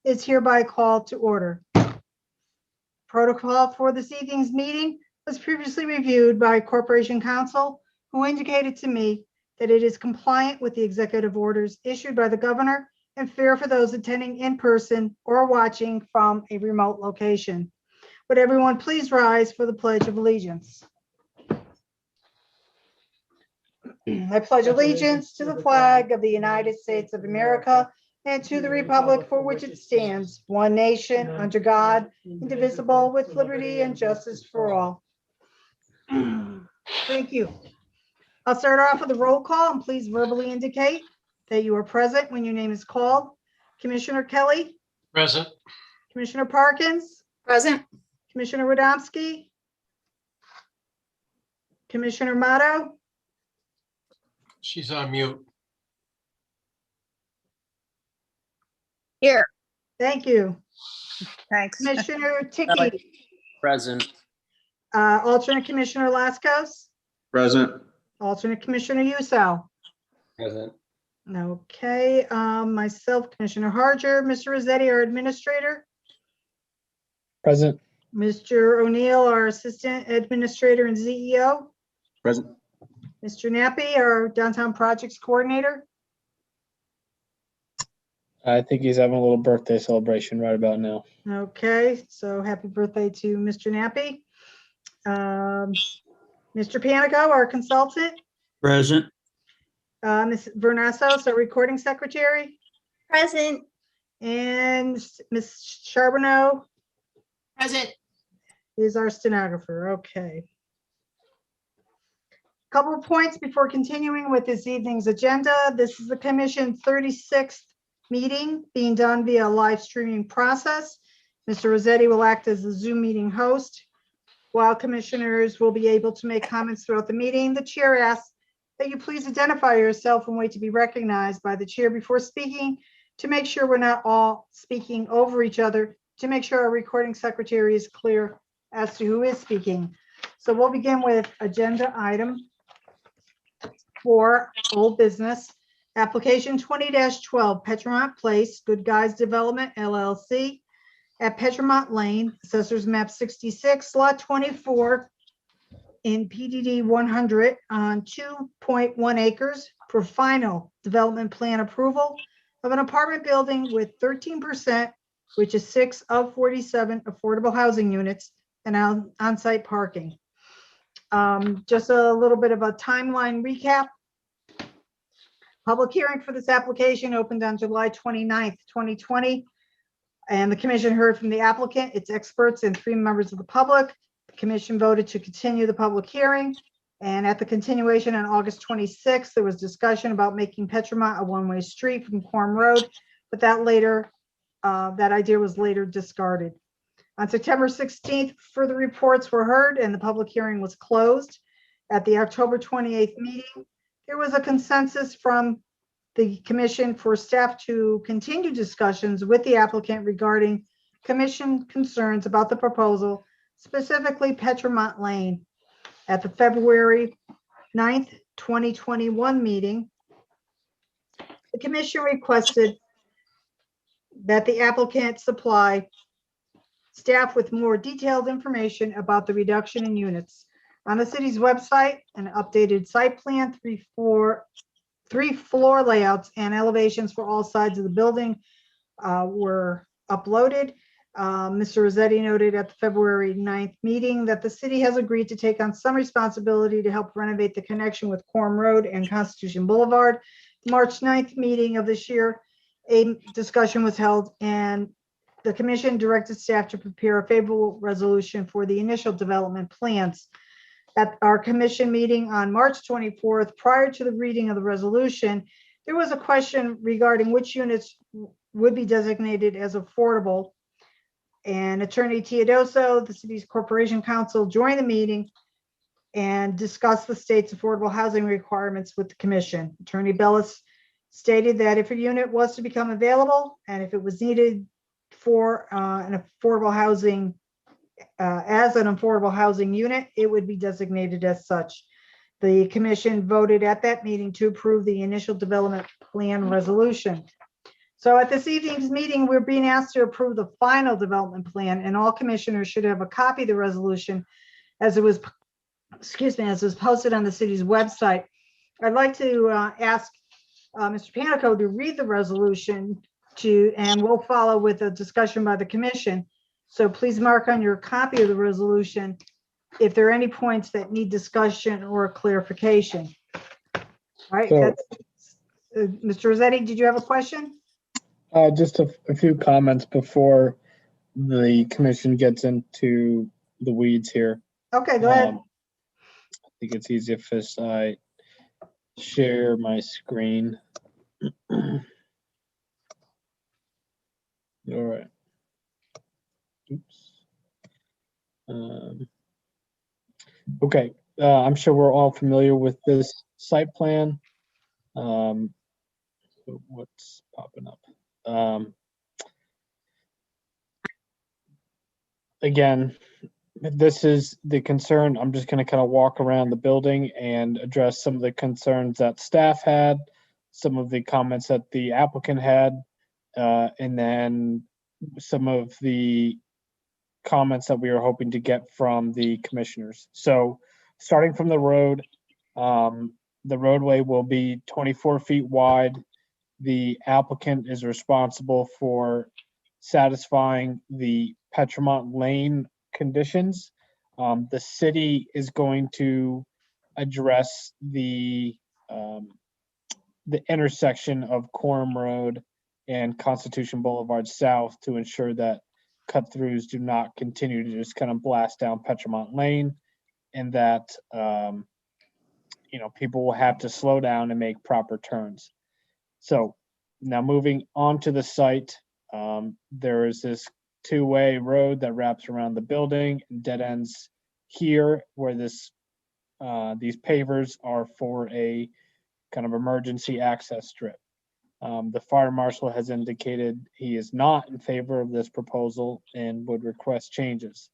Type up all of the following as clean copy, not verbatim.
is hereby called to order. Protocol for this evening's meeting was previously reviewed by Corporation Counsel, who indicated to me that it is compliant with the executive orders issued by the governor and fair for those attending in person or watching from a remote location. Would everyone please rise for the Pledge of Allegiance? I pledge allegiance to the flag of the United States of America and to the republic for which it stands, one nation, under God, indivisible, with liberty and justice for all. Thank you. I'll start off with a roll call, and please verbally indicate that you are present when your name is called. Commissioner Kelly? Present. Commissioner Parkins? Present. Commissioner Radomski? Commissioner Motto? She's on mute. Here. Thank you. Thanks. Commissioner Ticky? Present. Alternate Commissioner Lascos? Present. Alternate Commissioner Uso? Present. Okay, myself, Commissioner Harger, Mr. Rossetti, our administrator, Present. Mr. O'Neill, our assistant administrator and CEO, Present. Mr. Nappy, our downtown projects coordinator. I think he's having a little birthday celebration right about now. Okay, so happy birthday to Mr. Nappy. Mr. Panico, our consultant, Present. Ms. Vernassos, our recording secretary, Present. and Ms. Charbonneau Present. is our stenographer. Okay. Couple of points before continuing with this evening's agenda. This is the Commission 36th meeting being done via live streaming process. Mr. Rossetti will act as the Zoom meeting host. While commissioners will be able to make comments throughout the meeting, the chair asks that you please identify yourself and wait to be recognized by the chair before speaking to make sure we're not all speaking over each other, to make sure our recording secretary is clear as to who is speaking. So we'll begin with agenda item 4, old business. Application 20-12, Petromont Place, Good Guys Development LLC at Petromont Lane, Assessors Map 66, Lot 24 in PDD 100 on 2.1 acres for final development plan approval of an apartment building with 13%, which is 6 of 47 affordable housing units and on-site parking. Just a little bit of a timeline recap. Public hearing for this application opened on July 29th, 2020. And the commission heard from the applicant, its experts, and 3 members of the public. The commission voted to continue the public hearing. And at the continuation on August 26th, there was discussion about making Petromont a one-way street from Quorum Road, but that idea was later discarded. On September 16th, further reports were heard and the public hearing was closed. At the October 28th meeting, there was a consensus from the commission for staff to continue discussions with the applicant regarding commission concerns about the proposal, specifically Petromont Lane. At the February 9th, 2021 meeting, the commission requested that the applicant supply staff with more detailed information about the reduction in units. On the city's website, an updated site plan, three floor layouts and elevations for all sides of the building were uploaded. Mr. Rossetti noted at the February 9th meeting that the city has agreed to take on some responsibility to help renovate the connection with Quorum Road and Constitution Boulevard. March 9th meeting of this year, a discussion was held and the commission directed staff to prepare a favorable resolution for the initial development plans. At our commission meeting on March 24th, prior to the reading of the resolution, there was a question regarding which units would be designated as affordable. And Attorney Teodoso, the city's corporation counsel, joined the meeting and discussed the state's affordable housing requirements with the commission. Attorney Bellis stated that if a unit was to become available and if it was needed for an affordable housing as an affordable housing unit, it would be designated as such. The commission voted at that meeting to approve the initial development plan resolution. So at this evening's meeting, we're being asked to approve the final development plan, and all commissioners should have a copy of the resolution as it was, excuse me, as it was posted on the city's website. I'd like to ask Mr. Panico to read the resolution and we'll follow with a discussion by the commission. So please mark on your copy of the resolution if there are any points that need discussion or clarification. All right, So- that's, Mr. Rossetti, did you have a question? Just a few comments before the commission gets into the weeds here. Okay, go ahead. I think it's easier if I share my screen. All right. Oops. Okay, I'm sure we're all familiar with this site plan. So what's popping up? Again, this is the concern. I'm just going to kind of walk around the building and address some of the concerns that staff had, some of the comments that the applicant had, and then some of the comments that we were hoping to get from the commissioners. So starting from the road, the roadway will be 24 feet wide. The applicant is responsible for satisfying the Petremont Lane conditions. The city is going to address the intersection of Quorum Road and Constitution Boulevard South to ensure that cut-throughs do not continue to just kind of blast down Petremont Lane, and that people will have to slow down and make proper turns. So now moving on to the site, there is this two-way road that wraps around the building and dead ends here where these pavers are for a kind of emergency access strip. The fire marshal has indicated he is not in favor of this proposal and would request changes.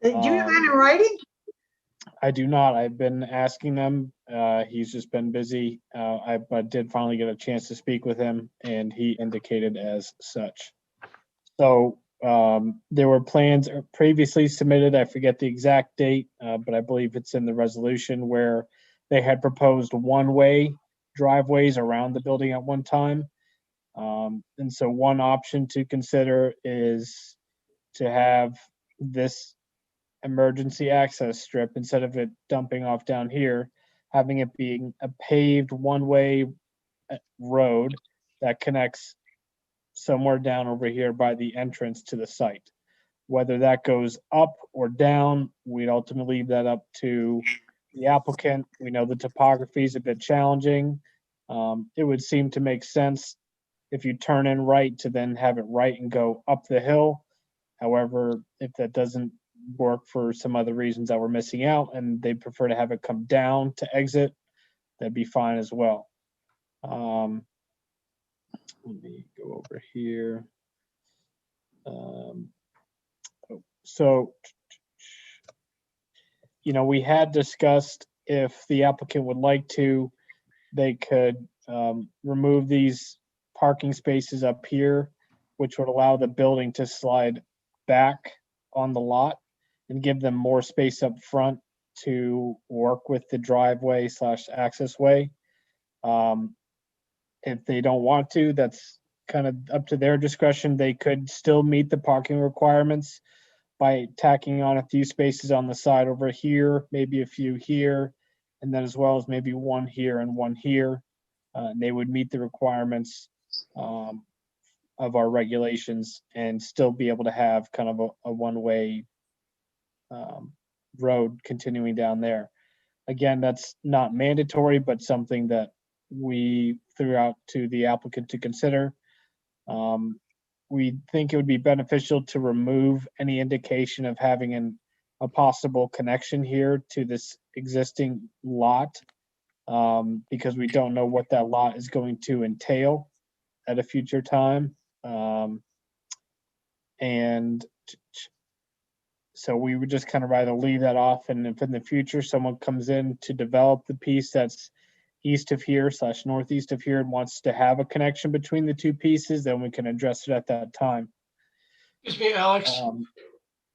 Do you have that in writing? I do not. I've been asking them. He's just been busy. I did finally get a chance to speak with him, and he indicated as such. So there were plans previously submitted. I forget the exact date, but I believe it's in the resolution where they had proposed one-way driveways around the building at one time. And so one option to consider is to have this emergency access strip, instead of it dumping off down here, having it being a paved one-way road that connects somewhere down over here by the entrance to the site. Whether that goes up or down, we'd ultimately leave that up to the applicant. We know the topography is a bit challenging. It would seem to make sense if you turn in right to then have it right and go up the hill. However, if that doesn't work for some other reasons that we're missing out and they prefer to have it come down to exit, that'd be fine as well. Let me go over here. So, we had discussed if the applicant would like to, they could remove these parking spaces up here, which would allow the building to slide back on the lot and give them more space up front to work with the driveway / access way. If they don't want to, that's kind of up to their discretion. They could still meet the parking requirements by tacking on a few spaces on the side over here, maybe a few here, and then as well as maybe one here and one here. And they would meet the requirements of our regulations and still be able to have kind of a one-way road continuing down there. Again, that's not mandatory, but something that we threw out to the applicant to consider. We think it would be beneficial to remove any indication of having a possible connection here to this existing lot, because we don't know what that lot is going to entail at a future time. And so we would just kind of rather leave that off, and if in the future someone comes in to develop the piece that's east of here / northeast of here and wants to have a connection between the two pieces, then we can address it at that time. Excuse me, Alex.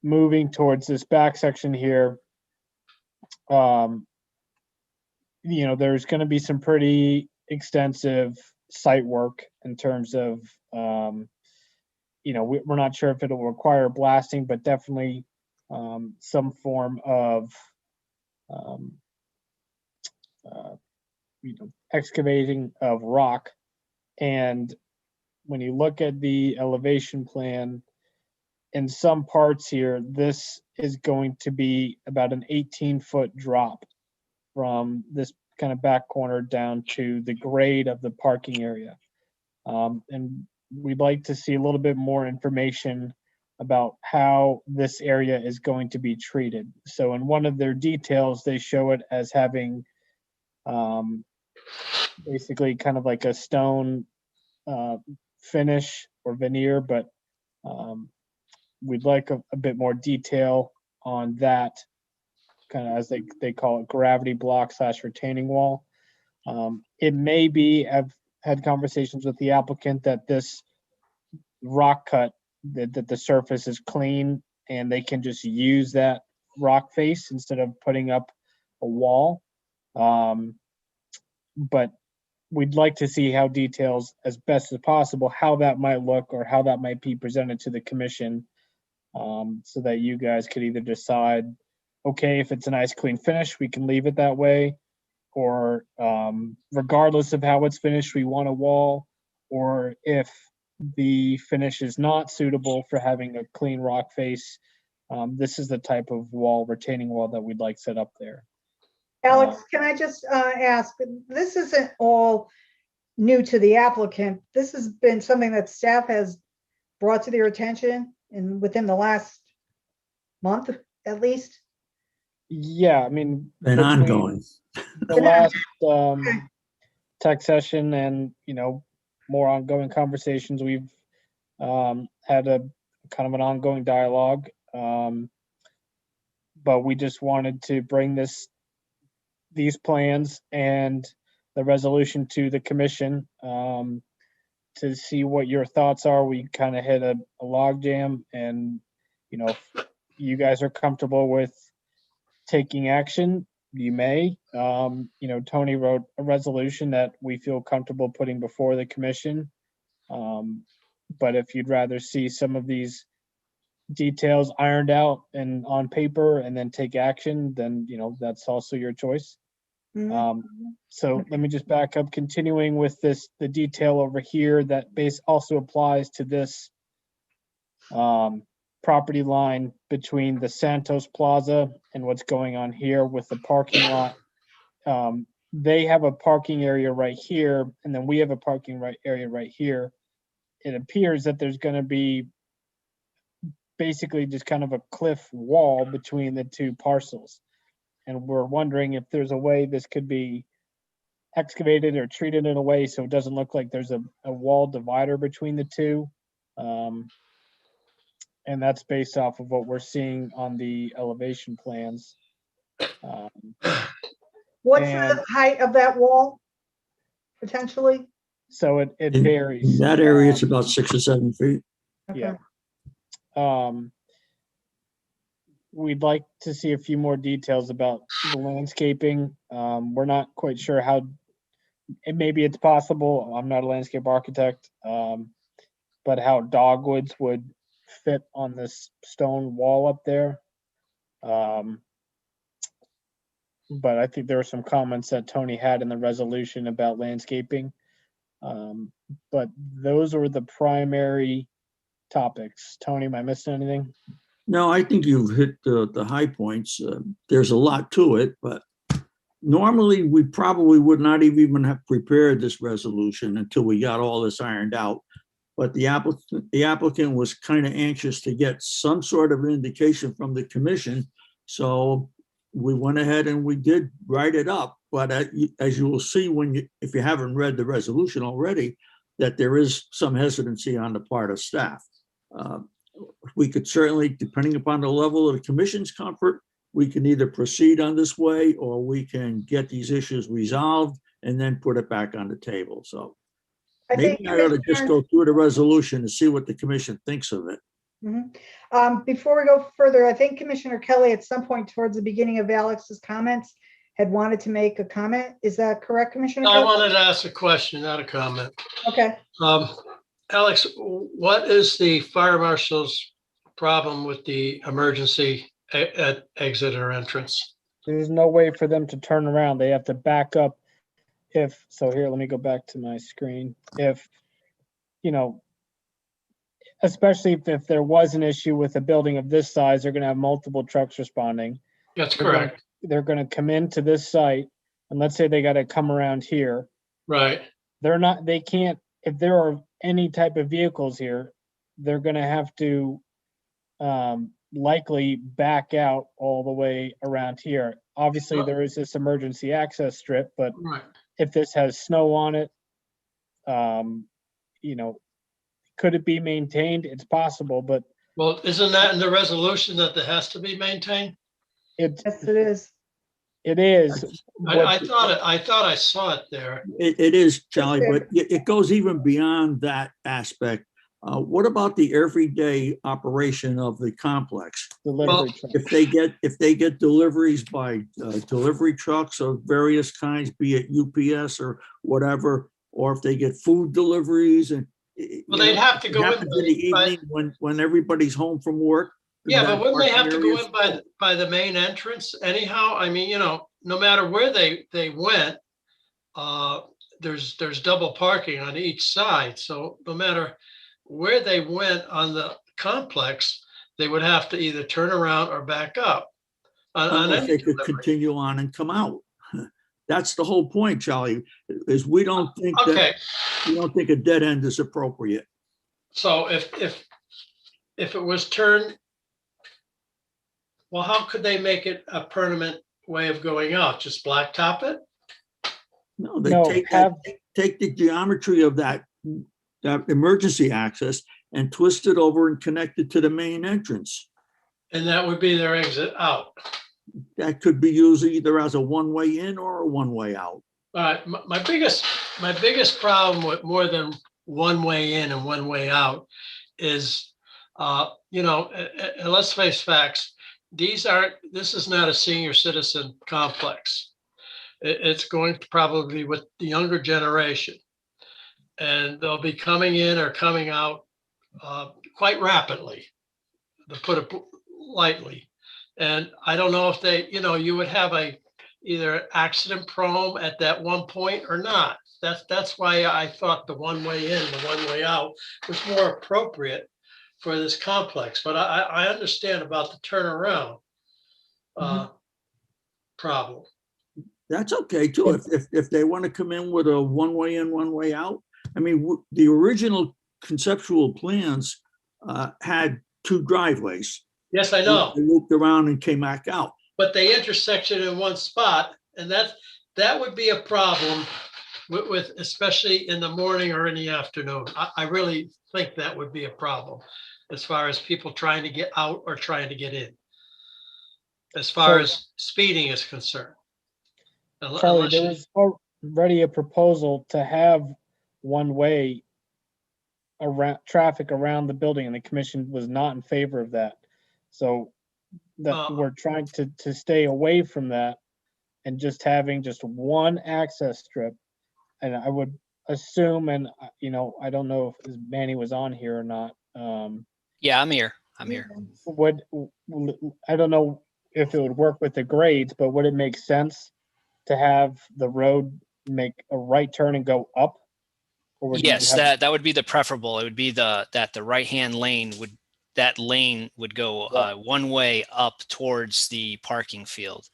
Moving towards this back section here, there's going to be some pretty extensive site work in terms of, we're not sure if it'll require blasting, but definitely some form of, excavating of rock. And when you look at the elevation plan, in some parts here, this is going to be about an 18-foot drop from this kind of back corner down to the grade of the parking area. And we'd like to see a little bit more information about how this area is going to be treated. So in one of their details, they show it as having basically kind of like a stone finish or veneer, but we'd like a bit more detail on that, kind of as they call it, gravity block / retaining wall. It may be, I've had conversations with the applicant that this rock cut, that the surface is clean and they can just use that rock face instead of putting up a wall. But we'd like to see how details as best as possible, how that might look or how that might be presented to the commission, so that you guys could either decide, okay, if it's a nice clean finish, we can leave it that way, or regardless of how it's finished, we want a wall, or if the finish is not suitable for having a clean rock face, this is the type of retaining wall that we'd like set up there. Alex, can I just ask, this isn't all new to the applicant. This has been something that staff has brought to their attention within the last month, at least. Yeah, I mean, And between ongoing. the last tech session and, more ongoing conversations, we've had a kind of an ongoing dialogue. But we just wanted to bring these plans and the resolution to the commission to see what your thoughts are. We kind of hit a log jam, and if you guys are comfortable with taking action, you may. Tony wrote a resolution that we feel comfortable putting before the commission. But if you'd rather see some of these details ironed out and on paper and then take action, then that's also your choice. So let me just back up, continuing with the detail over here that also applies to this property line between the Santos Plaza and what's going on here with the parking lot. They have a parking area right here, and then we have a parking area right here. It appears that there's going to be basically just kind of a cliff wall between the two parcels. And we're wondering if there's a way this could be excavated or treated in a way so it doesn't look like there's a wall divider between the two. And that's based off of what we're seeing on the elevation plans. What's And- the height of that wall, potentially? So it In varies. that area, it's about 6 or 7 feet. Yeah. Okay. We'd like to see a few more details about the landscaping. We're not quite sure how, maybe it's possible, I'm not a landscape architect, but how dogwoods would fit on this stone wall up there. But I think there were some comments that Tony had in the resolution about landscaping. But those were the primary topics. Tony, am I missing anything? No, I think you've hit the high points. There's a lot to it, but normally we probably would not even have prepared this resolution until we got all this ironed out. But the applicant was kind of anxious to get some sort of indication from the commission. So we went ahead and we did write it up. But as you will see if you haven't read the resolution already, that there is some hesitancy on the part of staff. We could certainly, depending upon the level of the commission's comfort, we can either proceed on this way or we can get these issues resolved and then put it back on the table. So I think maybe I ought to just Commissioner- go through the resolution and see what the commission thinks of it. Before we go further, I think Commissioner Kelly, at some point towards the beginning of Alex's comments, had wanted to make a comment. Is that correct, Commissioner? I Kelly? wanted to ask a question, not a comment. Okay. Alex, what is the fire marshal's problem with the emergency exit or entrance? There's no way for them to turn around. They have to back up. So here, let me go back to my screen. If, especially if there was an issue with a building of this size, they're gonna have multiple trucks responding. That's They're gonna- correct, They're gonna come into this site, and let's say they gotta come around here. right? They can't, if there are any type of vehicles here, they're gonna have to likely back out all the way around here. Obviously, Well- there is this emergency access strip, but Right. if this has snow on it, could it be maintained? It's possible, but Well, isn't that in the resolution that it has to be maintained? it Yes, it is. is. I thought I saw it there. It is, Charlie, Okay. but it goes even beyond that aspect. What about the everyday operation of the complex? Delivery truck. If they get deliveries by delivery trucks of various kinds, be it UPS or whatever, or if they get food deliveries and. Well, they'd have to it go in happens in the by- evening when everybody's home from work. Yeah, that but wouldn't they have to go parking in by the main entrance anyhow? I mean, no matter where they went, there's double parking on each side. So no matter where they went on the complex, they would have to either turn around or back up. On Unless any they could delivery. continue on and come out. That's the whole point, Charlie, is we don't think Okay, a dead end is appropriate. so if it was turned, well, how could they make it a permanent way of going out? Just blacktop it? No, they No, take the geometry of that emergency access and twist it over and connect it to the main entrance. And that would be their exit out. That could be used either as a one-way in or a one-way out. All right, my biggest problem with more than one way in and one way out is, and let's face facts, this is not a senior citizen complex. It's going to probably with the younger generation. And they'll be coming in or coming out quite rapidly, to put it lightly. And I don't know if you would have either accident prone at that one point or not. That's why I thought the one way in, the one way out was more appropriate for this complex. But I understand about the turnaround problem. That's okay too. If they want to come in with a one-way in, one-way out. I mean, the original conceptual plans had two driveways. Yes, I know. They looped around and came back out. But they intersected in one spot, and that would be a problem with especially in the morning or in the afternoon. I really think that would be a problem as far as people trying to get out or trying to get in. As far as speeding is concerned. Charlie, there was already a proposal to have one-way traffic around the building, and the commission was not in favor of that. So we're trying to stay away from that and just having just one access strip. And I would assume, and I don't know if Manny was on here or not. Yeah, I'm here. I don't know if it would work with the grades, but would it make sense to have the road make a right turn and go up? Or would you Yes, have- that would be the preferable. It would be that the right-hand lane would go one way up towards the parking field.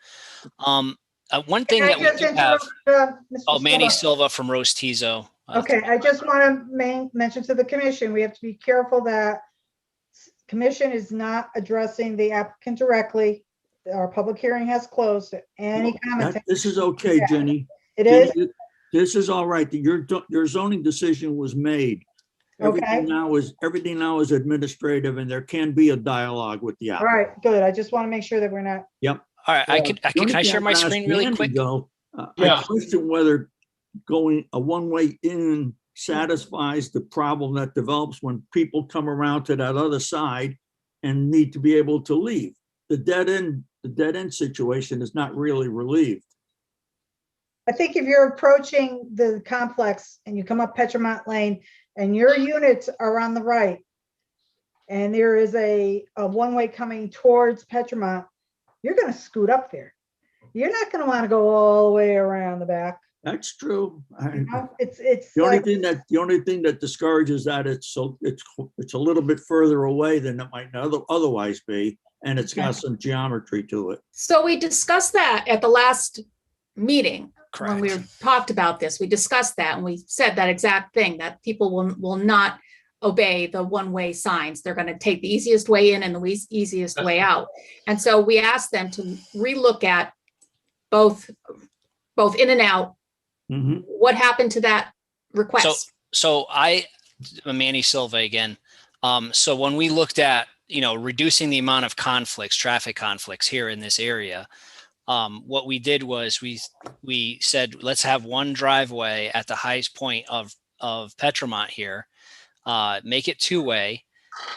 One thing Can I that we just do have, interrupt, Mr. Manny Silva? Silva from Rose Tizo. Okay, I just want to mention to the commission, we have to be careful that commission is not addressing the applicant directly. Our public hearing has closed. Any comments? This is okay, Jenny. It is? Jenny, this is all right. Your zoning decision was made. Everything now is administrative, and there can be a dialogue with the All applicant. right, good. I just want to make sure that we're not, All right, can I share my screen really quick? I Yeah. question whether going, a one-way in satisfies the problem that develops when people come around to that other side and need to be able to leave. The dead end situation is not really relieved. I think if you're approaching the complex and you come up Petromont Lane and your units are on the right, and there is a one-way coming towards Petromont, you're gonna scoot up there. You're not gonna wanna go all the way around the back. That's true. You know, it's The only like, thing that discourages that it's a little bit further away than it might otherwise be, and it's got some geometry to it. So we discussed that at the last meeting. When we Correct. talked about this, we discussed that and we said that exact thing, that people will not obey the one-way signs. They're going to take the easiest way in and the easiest way out. And so we asked them to relook at both in and out. Mhm. What happened to that request? So Manny Silva again. So when we looked at, reducing the amount of traffic conflicts here in this area, what we did was we said, let's have one driveway at the highest point of Petromont here, make it two-way,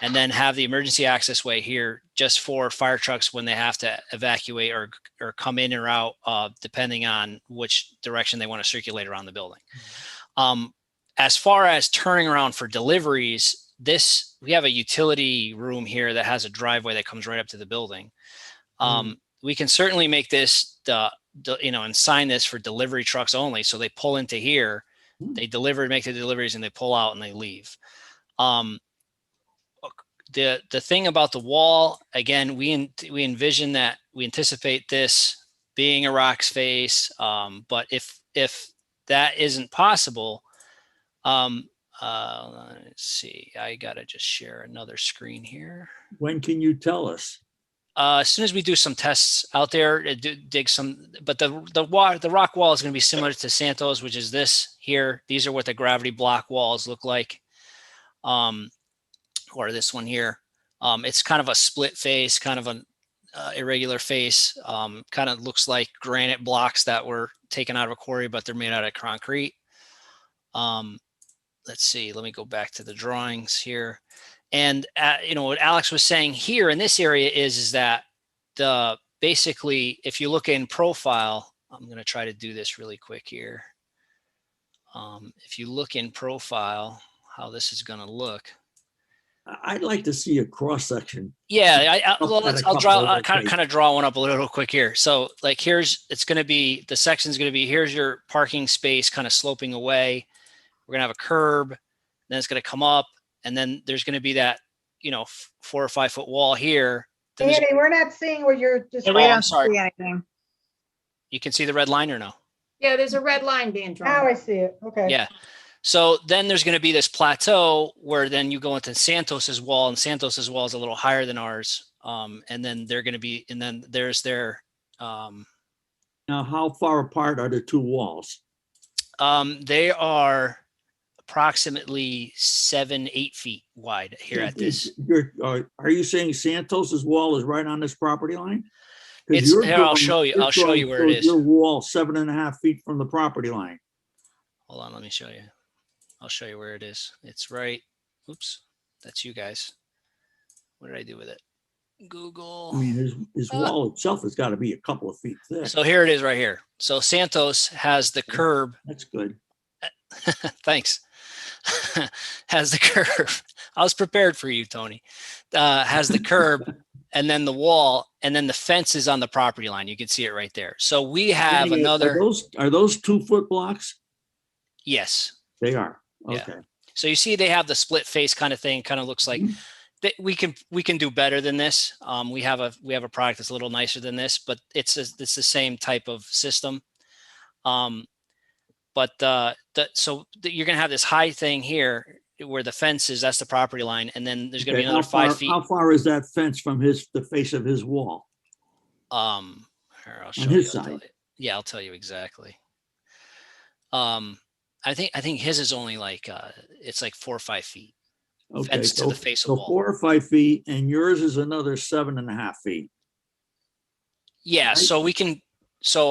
and then have the emergency access way here just for fire trucks when they have to evacuate or come in or out, depending on which direction they want to circulate around the building. As far as turning around for deliveries, we have a utility room here that has a driveway that comes right up to the building. We can certainly make this and sign this for delivery trucks only. So they pull into here, they make the deliveries, and they pull out and they leave. The thing about the wall, again, we envision that, we anticipate this being a rock's face. But if that isn't possible, let's see, I gotta just share another screen here. When can you tell us? As soon as we do some tests out there, dig some, but the rock wall is going to be similar to Santos, which is this here. These are what the gravity block walls look like, or this one here. It's kind of a split face, kind of an irregular face. Kind of looks like granite blocks that were taken out of a quarry, but they're made out of concrete. Let's see. Let me go back to the drawings here. And what Alex was saying here in this area is that basically, if you look in profile, I'm going to try to do this really quick here. If you look in profile, how this is going to look. I'd like to see a cross section. Yeah, I'll draw. kind of draw one up a little quick here. So like it's going to be, the section's going to be, here's your parking space kind of sloping away. We're going to have a curb, then it's going to come up. And then there's going to be that, 4 or 5 foot wall here. Andy, we're not seeing what you're just. We I'm don't sorry. see anything. You can see the red line or no? Yeah, there's a red line being Now drawn. I see it. Okay. Yeah. So then there's going to be this plateau where then you go into Santos's wall, and Santos's wall is a little higher than ours. And then they're going to be, and then there's their. Now, how far apart are the two walls? They are approximately 7-8 feet wide here at this. Are you saying Santos's wall is right on this property line? 'Cause It's your here. I'll drawing- show you. your I'll show you drawing where it shows is. Your wall 7.5 feet from the property line. Hold on. Let me show you. I'll show you where it is. It's right. Oops. That's you guys. What did I do with it? Google. I mean, his wall itself has got to be a couple of feet thick. So here it is right here. So Santos has the curb. That's good. Thanks. Has the curb. I was prepared for you, Tony. Has the curb and then the wall, and then the fence is on the property line. You can see it right there. So we have Andy, another. Are those 2 foot blocks? Yes. They are. Yeah. Okay. So you see they have the split face kind of thing. Kind of looks like that we can do better than this. We have a product that's a little nicer than this, but it's the same type of system. But so you're gonna have this high thing here where the fence is. That's the property line, and then there's gonna be another 5 feet. How far is that fence from the face of his wall? Here, I'll show On you. his I'll tell side. you. Yeah, I'll tell you exactly. I think his is only like it's like 4 or 5 feet. Okay, Fence to the face of so the wall. 4 or 5 feet, and yours is another 7.5 feet. Yeah, Right. so we can. So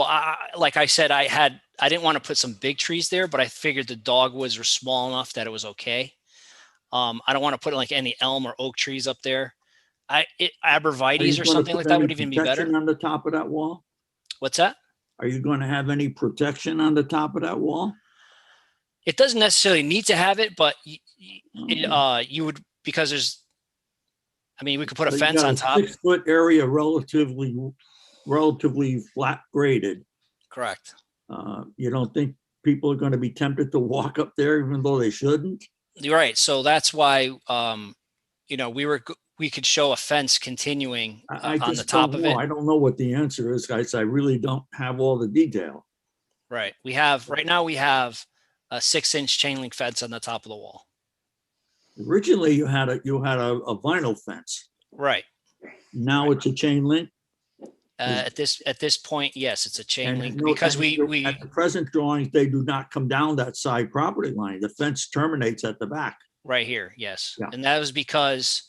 like I said, I I didn't want to put some big trees there, but I figured the dogwoods were small enough that it was okay. I don't want to put like any elm or oak trees up there. Are you Arborvitae's or gonna something put like that any would even be protection better. on the top of that wall? What's that? Are you going to have any protection on the top of that wall? It doesn't necessarily need to have it, but Okay. you would, because there's, I mean, we could put a So you fence got on top. 6-foot area relatively flat graded. Correct. You don't think people are going to be tempted to walk up there even though they shouldn't? You're right. So that's why, we could show a fence continuing I on the just top don't of know. it. I don't know what the answer is, guys. I really don't have all the detail. Right. Right now we have a 6-inch chain link fence on the top of the wall. Originally, you had a vinyl fence. Right. Now it's a chain link. At this point, yes, it's a chain And link no- because and we at the present drawings, they do not come down that side property line. The fence terminates at the back. right here. Yes. Yeah. And that was because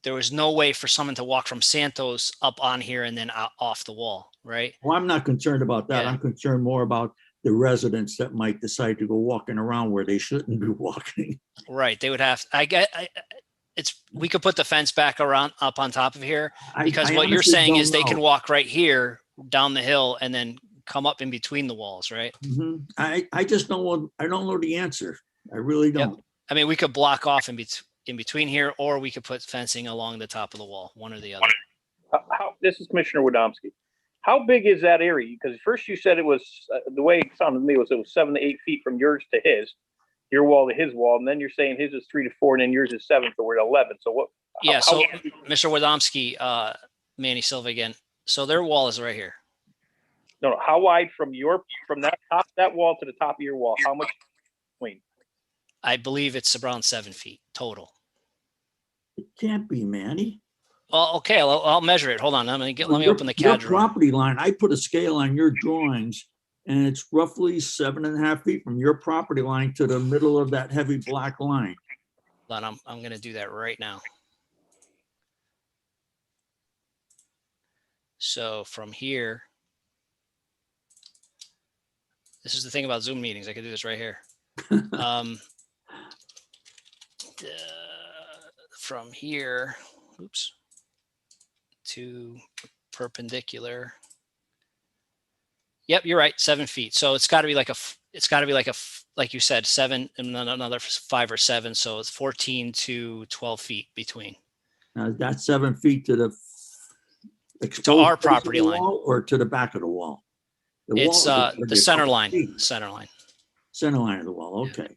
there was no way for someone to walk from Santos up on here and then off the wall. Right. Well, I'm not concerned about that. Yeah. I'm concerned more about the residents that might decide to go walking around where they shouldn't be walking. Right. They would have, we could put the fence back around up on top of here because I what you're honestly saying don't is they can know. walk right here down the hill and then come up in between the walls. Right. Mhm. I just don't know the answer. I really Yep. don't. I mean, we could block off in between here, or we could put fencing along the top of the wall, one or the other. This is Commissioner Wodomski. How big is that area? Because first you said it was, the way it sounded to me was it was 7 to 8 feet from yours to his, your wall to his wall. And then you're saying his is 3 to 4 and then yours is 7, so we're at 11. So what? Yeah. So Mr. Wodomski, Manny Silva again. So their wall is right here. No, how wide from that top, that wall to the top of your wall? How much between? I believe it's around 7 feet total. It can't be, Manny. Well, okay, I'll measure it. Hold on. Let me Your- open the your CAD drawing. property line, I put a scale on your drawings and it's roughly 7.5 feet from your property line to the middle of that heavy black line. Hold on, I'm going to do that right now. So from here, this is the thing about Zoom meetings. I could do this right here. From here, oops, to perpendicular. Yep, you're right, 7 feet. So it's got to be like like you said, 7 and then another 5 or 7. So it's 14 to 12 feet between. Now, that's 7 feet to the exposed our face of property the line. wall or to the back of the wall? The wall It's is gonna be the a center couple line, feet. center line. Center line of the wall, okay.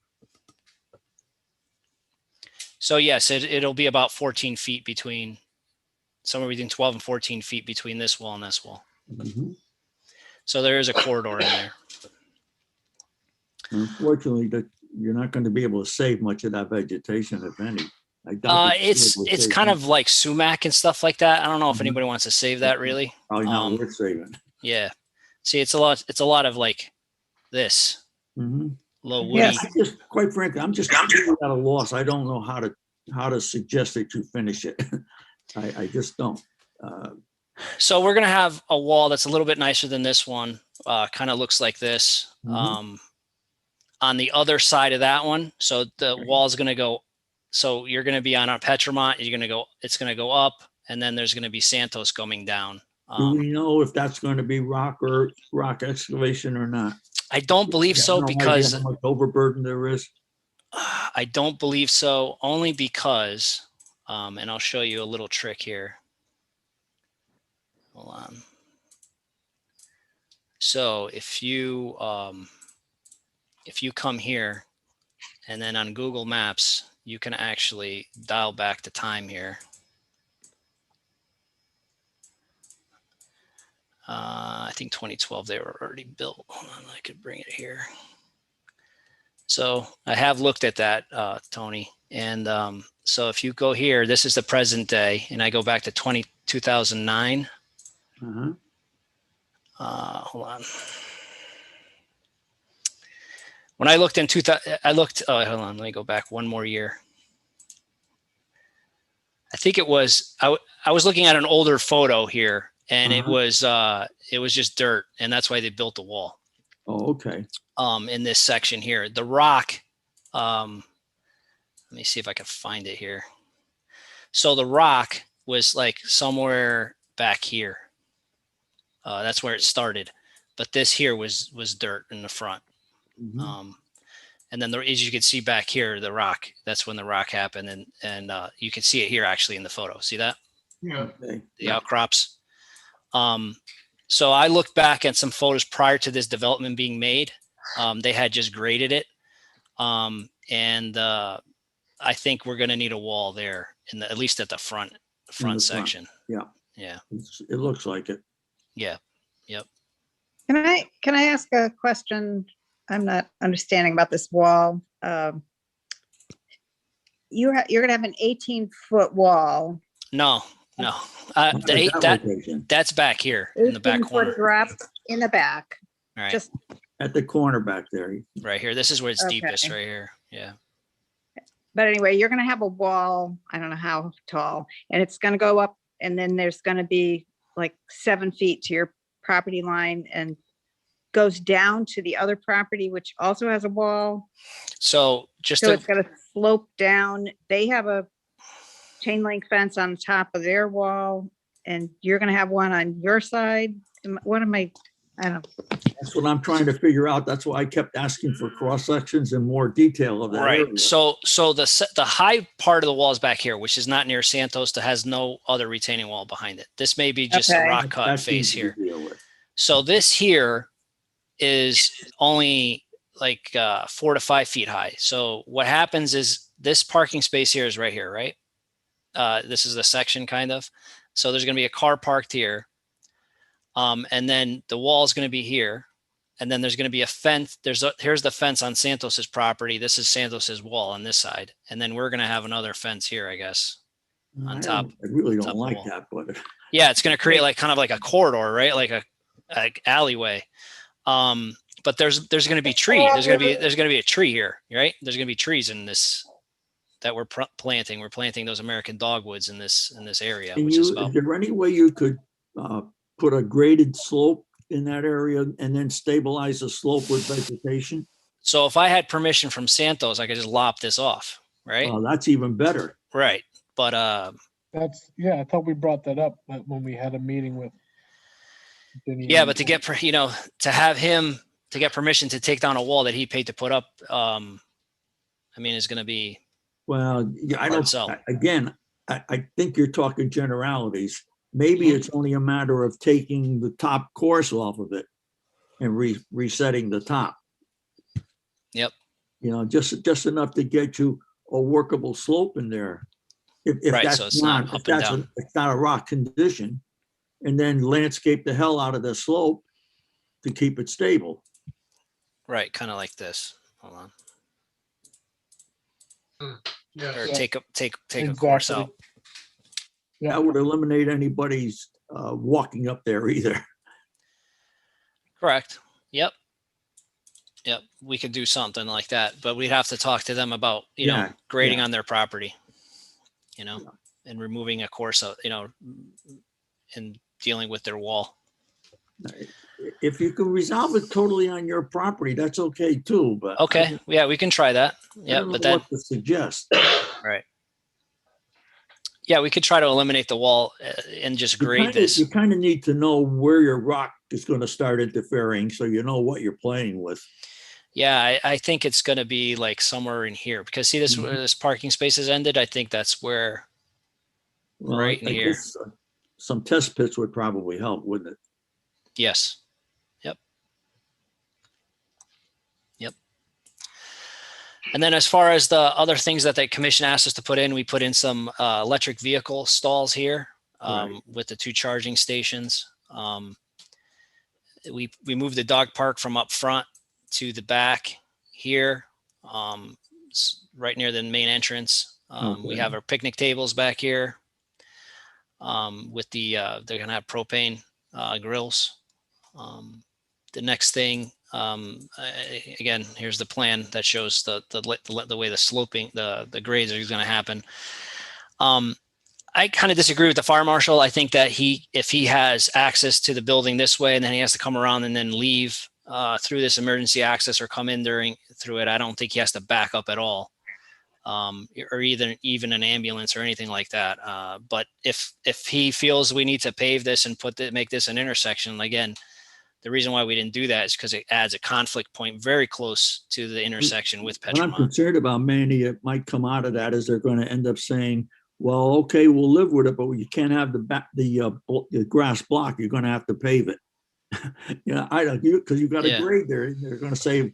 So yes, it'll be about 14 feet between, somewhere between 12 and 14 feet between this wall and this wall. Mhm. So there is a corridor in there. Unfortunately, you're not going to be able to save much of that vegetation, if any. I doubt you'll be It's able to it's save kind much. of like sumac and stuff like that. I don't know if Mhm. anybody wants to save that really. Probably not um, worth saving. Yeah. See, it's a lot of like this Mhm. low woody. Yes. I just, quite frankly, I'm just completely at a loss. I don't know how to suggest that you finish it. I just don't. So we're gonna have a wall that's a little bit nicer than this one. Kind of looks like this. Mhm. On the other side of that one, so the wall is gonna go. So you're gonna be on our Petramont. It's gonna go up, and then there's gonna be Santos coming down. Do we know if that's going to be rock excavation or not? I don't believe You so have no idea because how much overburden there is. I don't believe so, only because, and I'll show you a little trick here. Hold on. So if you come here and then on Google Maps, you can actually dial back the time here. I think 2012, they were already built. Hold on, I could bring it here. So I have looked at that, Tony. And so if you go here, this is the present day, and I go back to 2009. Uh-huh. Hold on. When I looked in 2000, oh, hold on, let me go back one more year. I think it was, I was looking at an older photo here, and it was just dirt, and that's why they built the wall. Oh, okay. in this section here. The rock, let me see if I can find it here. So the rock was like somewhere back here. That's where it started. But this here was dirt in the front. Mhm. And then as you can see back here, the rock, that's when the rock happened. And you can see it here actually in the photo. See that? Yeah. Okay. The outcrops. So I looked back at some photos prior to this development being made. They had just graded it. And I think we're going to need a wall there at least at the front front, section. yeah. Yeah. It looks like it. Yeah. Yep. Can I ask a question? I'm not understanding about this wall. You're gonna have an 18-foot wall. No. Not at That location. that's back here in the back 18-foot corner. drop in the back. All right. Just At the corner back there. Right here. This is where it's deepest Okay. right here. Yeah. But anyway, you're gonna have a wall, I don't know how tall, and it's gonna go up, and then there's gonna be like 7 feet to your property line and goes down to the other property, which also has a wall. So just So to, it's gonna slope down. They have a chain link fence on top of their wall, and you're gonna have one on your side. What am I don't, That's what I'm trying to figure out. That's why I kept asking for cross sections and more detail of that right. area. So the high part of the wall is back here, which is not near Santos, that has no other retaining wall behind it. This may be just a Okay. rock cut That's face easy to here. deal with. So this here is only like 4 to 5 feet high. So what happens is this parking space here is right here, right? This is the section kind of. So there's going to be a car parked here. And then the wall is going to be here. And then there's going to be a fence. Here's the fence on Santos's property. This is Santos's wall on this side. And then we're going to have another fence here, I guess. On top. I really top don't of the like wall. that, but Yeah, it's going to create like kind of like a corridor, right? Like a alleyway. But there's going to be trees. There's going to be a tree here, right? There's going to be trees in this that we're planting. We're planting those American dogwoods in this area, which is about. is there any way you could put a graded slope in that area and then stabilize the slope with vegetation? So if I had permission from Santos, I could just lop this off, right? Oh, that's even better. Right. But Yeah, I thought we brought that up when we had a meeting with. Denny yeah, and- but to get to have him to get permission to take down a wall that he paid to put up, I mean, is going to be. Well, yeah, I Hard don't, sell. again, I think you're talking generalities. Maybe it's only a matter of taking the top course off of it and resetting the top. Yep. You know, just enough to get you a workable slope in there. If Right, that's so it's not up and down. it's not a rock condition, and then landscape the hell out of the slope to keep it stable. Right, kind of like this. Hold on. Yeah. Or Yeah. take a course Exactly. out. That would eliminate anybody's walking up there either. Correct. Yep. We could do something like that, but we'd have to talk to them about, you know, Yeah, grading yeah. on their property, you know, Yeah. and removing a course out, you know, and dealing with their wall. If you can resolve it totally on your property, that's okay too, but. Okay. Yeah, we can try that. I Yeah, don't know but then, what to suggest. right. Yeah, we could try to eliminate the wall and just grade this. You kind of need to know where your rock is going to start interfering, so you know what you're playing with. Yeah, I think it's going to be like somewhere in here because see this, where this parking space has ended. I think that's where, Well, Right in I here. guess, some test pits would probably help, wouldn't it? yes. And then as far as the other things that the commission asked us to put in, we put in some electric vehicle stalls here Right. with the 2 charging stations. We moved the dog park from up front to the back here, right near the main entrance. We Okay. have our picnic tables back here with they're going to have propane grills. The next thing, again, here's the plan that shows the way the sloping, the grades are going to happen. I kind of disagree with the fire marshal. I think that if he has access to the building this way and then he has to come around and then leave through this emergency access or come in through it, I don't think he has to back up at all. Or even an ambulance or anything like that. But if he feels we need to pave this and make this an intersection, again, the reason why we didn't do that is because it adds a conflict point very close to the intersection with What I'm Petromont. concerned about, Manny, it might come out of that is they're going to end up saying, well, okay, we'll live with it, but you can't have the grass block. You're going to have to pave it. I don't, because you've got a Yeah. grade there. They're going to say,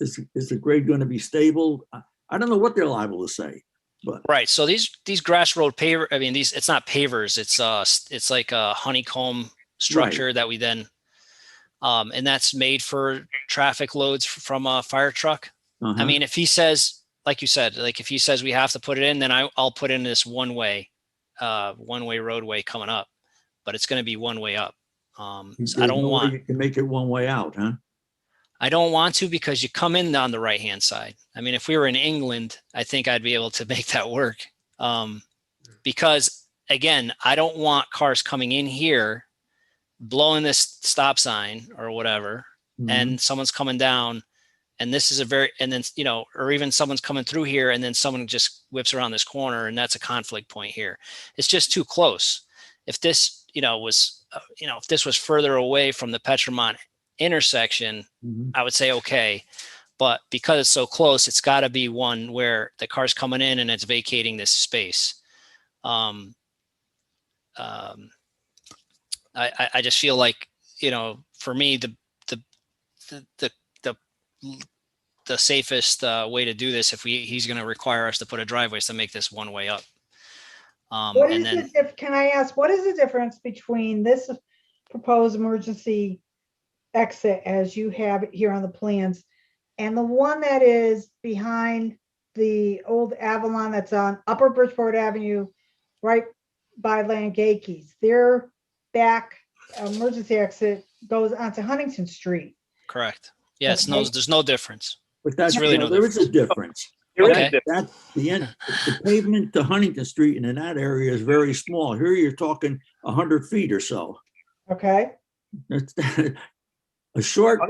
is the grade going to be stable? I don't know what they're liable to say, but Right. So these grass road it's not pavers. It's like a honeycomb structure that we then, and that's made for traffic loads from a fire truck. I mean, if he says, like you said, like if he says we have to put it in, then I'll put in this one-way roadway coming up, but it's going to be one way up. So I don't want, you can make it one way out, huh? I don't want to, because you come in on the right-hand side. I mean, if we were in England, I think I'd be able to make that work. Because again, I don't want cars coming in here, blowing this stop sign or whatever, and someone's coming down, and this is or even someone's coming through here, and then someone just whips around this corner, and that's a conflict point here. It's just too close. If this, if this was further away from the Petromont intersection, I would say okay, but because it's so close, it's got to be one where the car's coming in and it's vacating this space. I just feel like, for me, the safest way to do this, if he's going to require us to put a driveway, is to make this one way up. Can I ask, what is the difference between this proposed emergency exit as you have it here on the plans and the one that is behind the old Avalon that's on Upper Bridgeport Avenue, right by Langakis? Their back emergency exit goes onto Huntington Street. Correct. Yeah, there's no difference. But that's really there is a difference. Okay. That's the end. The pavement to Huntington Street and in that area is very small. Here you're talking 100 feet or so. Okay. That's a short,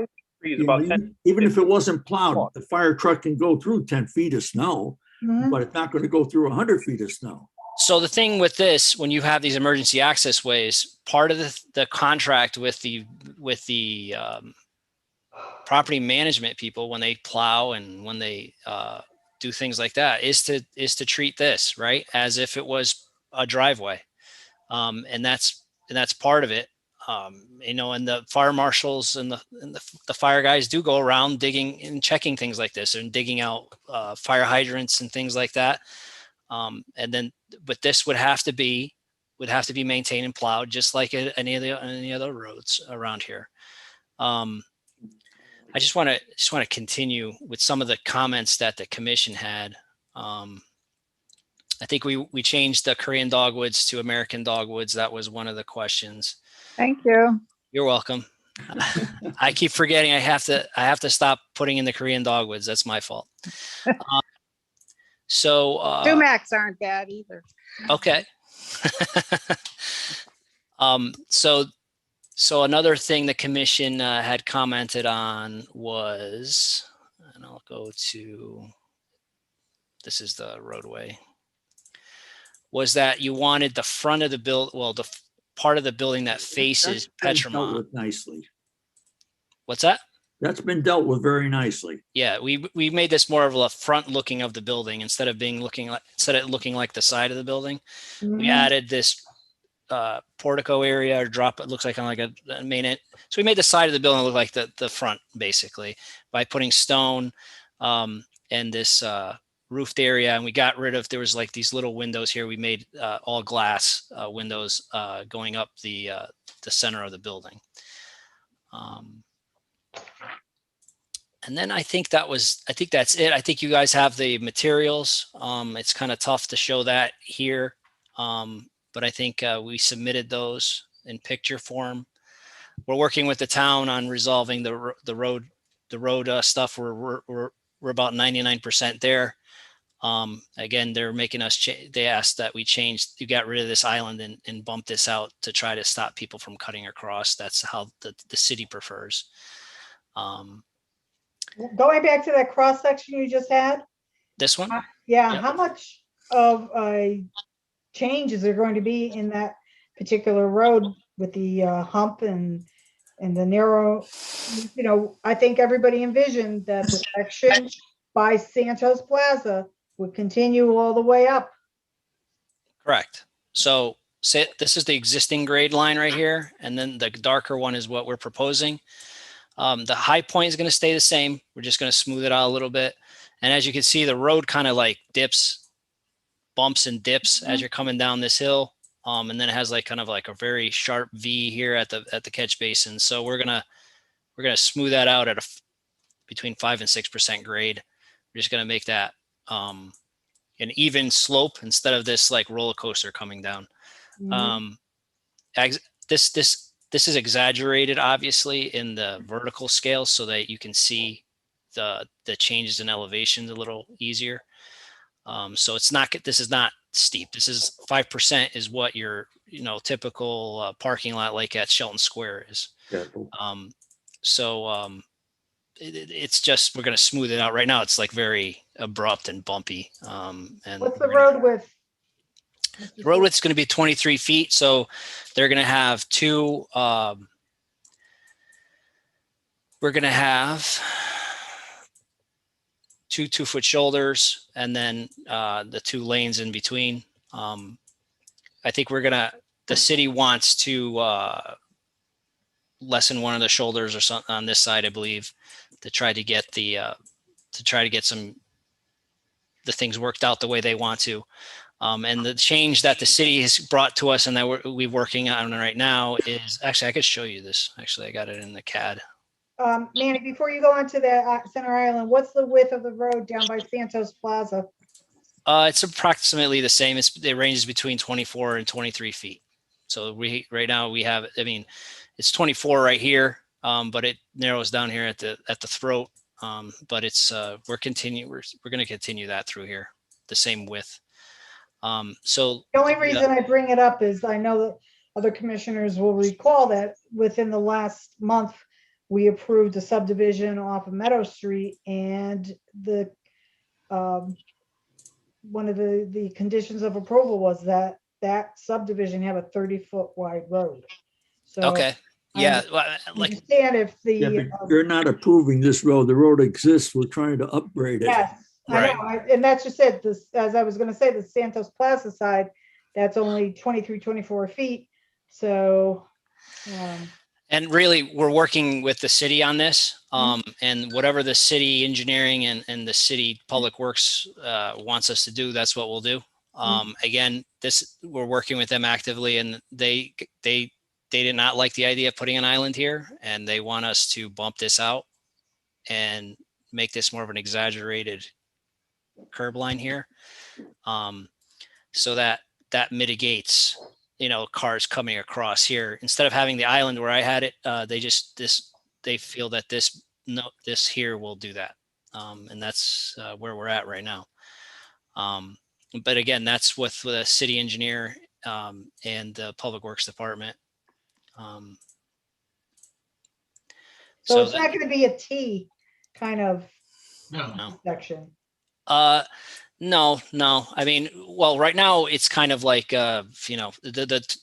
Is about 10. even if it wasn't plowed, the fire truck can go through 10 feet of snow, but it's not going to go through 100 feet of snow. So the thing with this, when you have these emergency access ways, part of the contract with the property management people, when they plow and when they do things like that, is to treat this, right, as if it was a driveway, and that's part of it. And the fire marshals and the fire guys do go around digging and checking things like this and digging out fire hydrants and things like that. But this would have to be maintained and plowed just like any other roads around here. I just want to continue with some of the comments that the commission had. I think we changed the Korean dogwoods to American dogwoods. That was one of the questions. Thank you. You're welcome. I keep forgetting I have to stop putting in the Korean dogwoods. That's my fault. Sumacs aren't bad either. Okay. So another thing the commission had commented on was, and I'll go to, this is the roadway, was that you wanted the front of the the part of the building that faces That's been dealt Petromont. with nicely. What's that? That's been dealt with very nicely. Yeah, we made this more of a front looking of the building instead of looking like the side of the building. We added this portico area or drop. It looks like a main end. So we made the side of the building look like the front, basically, by putting stone and this roofed area. And we got rid of, there was like these little windows here. We made all glass windows going up the center of the building. And then I think that's it. I think you guys have the materials. It's kind of tough to show that here. But I think we submitted those in picture form. We're working with the town on resolving the road stuff. We're about 99% there. Again, they're making us, they asked that you got rid of this island and bump this out to try to stop people from cutting across. That's how the city prefers. Going back to that cross section you just had, This one? yeah, Yep. how much of a change is there going to be in that particular road with the hump and the narrow, I think everybody envisioned that the section by Santos Plaza would continue all the way up. Correct. So this is the existing grade line right here, and then the darker one is what we're proposing. The high point is going to stay the same. We're just going to smooth it out a little bit. And as you can see, the road kind of like bumps and dips as you're coming down this hill. And then it has like kind of like a very sharp V here at the catch basin. So we're gonna smooth that out at between 5 and 6% grade. We're just gonna make that an even slope instead of this like roller coaster coming down. This is exaggerated obviously in the vertical scale so that you can see the changes in elevations a little easier. So this is not steep. This is 5% is what your, typical parking lot like at Shelton Square is. It's just, we're going to smooth it out. Right now, it's like very abrupt and bumpy. And What's the road width? the road width is going to be 23 feet. So they're going to have we're going to have two 2-foot shoulders and then the 2 lanes in between. I think the city wants to lessen one of the shoulders or something on this side, I believe, to try to get the things worked out the way they want to. And the change that the city has brought to us and that we're working on right now is actually, I could show you this. Actually, I got it in the CAD. Manny, before you go on to the Center Island, what's the width of the road down by Santos Plaza? It's approximately the same. It ranges between 24 and 23 feet. So right now we have, it's 24 right here, but it narrows down here at the throat. But it's we're going to continue that through here, the same width. So The only reason I bring it up is I know that other commissioners will recall that within the last month, we approved a subdivision off of Meadow Street, and the one of the conditions of approval was that subdivision have a 30-foot wide road. So okay, yeah, like understand if Yeah, but you're not approving this road. The road exists. We're trying to upgrade it. yes, Right. I know, and that's just it. This, as I was going to say, the Santos Plaza side, that's only 23, 24 feet. So. And really, we're working with the city on this, and whatever the city engineering and the city public works wants us to do, that's what we'll do. Again, we're working with them actively, and they did not like the idea of putting an island here, and they want us to bump this out and make this more of an exaggerated curb line here, so that mitigates cars coming across here. Instead of having the island where I had it, they feel that this here will do that. And that's where we're at right now. But again, that's with the city engineer and the public works department. So it's not going to be a T kind of section. No. I mean, well, right now it's kind of like, the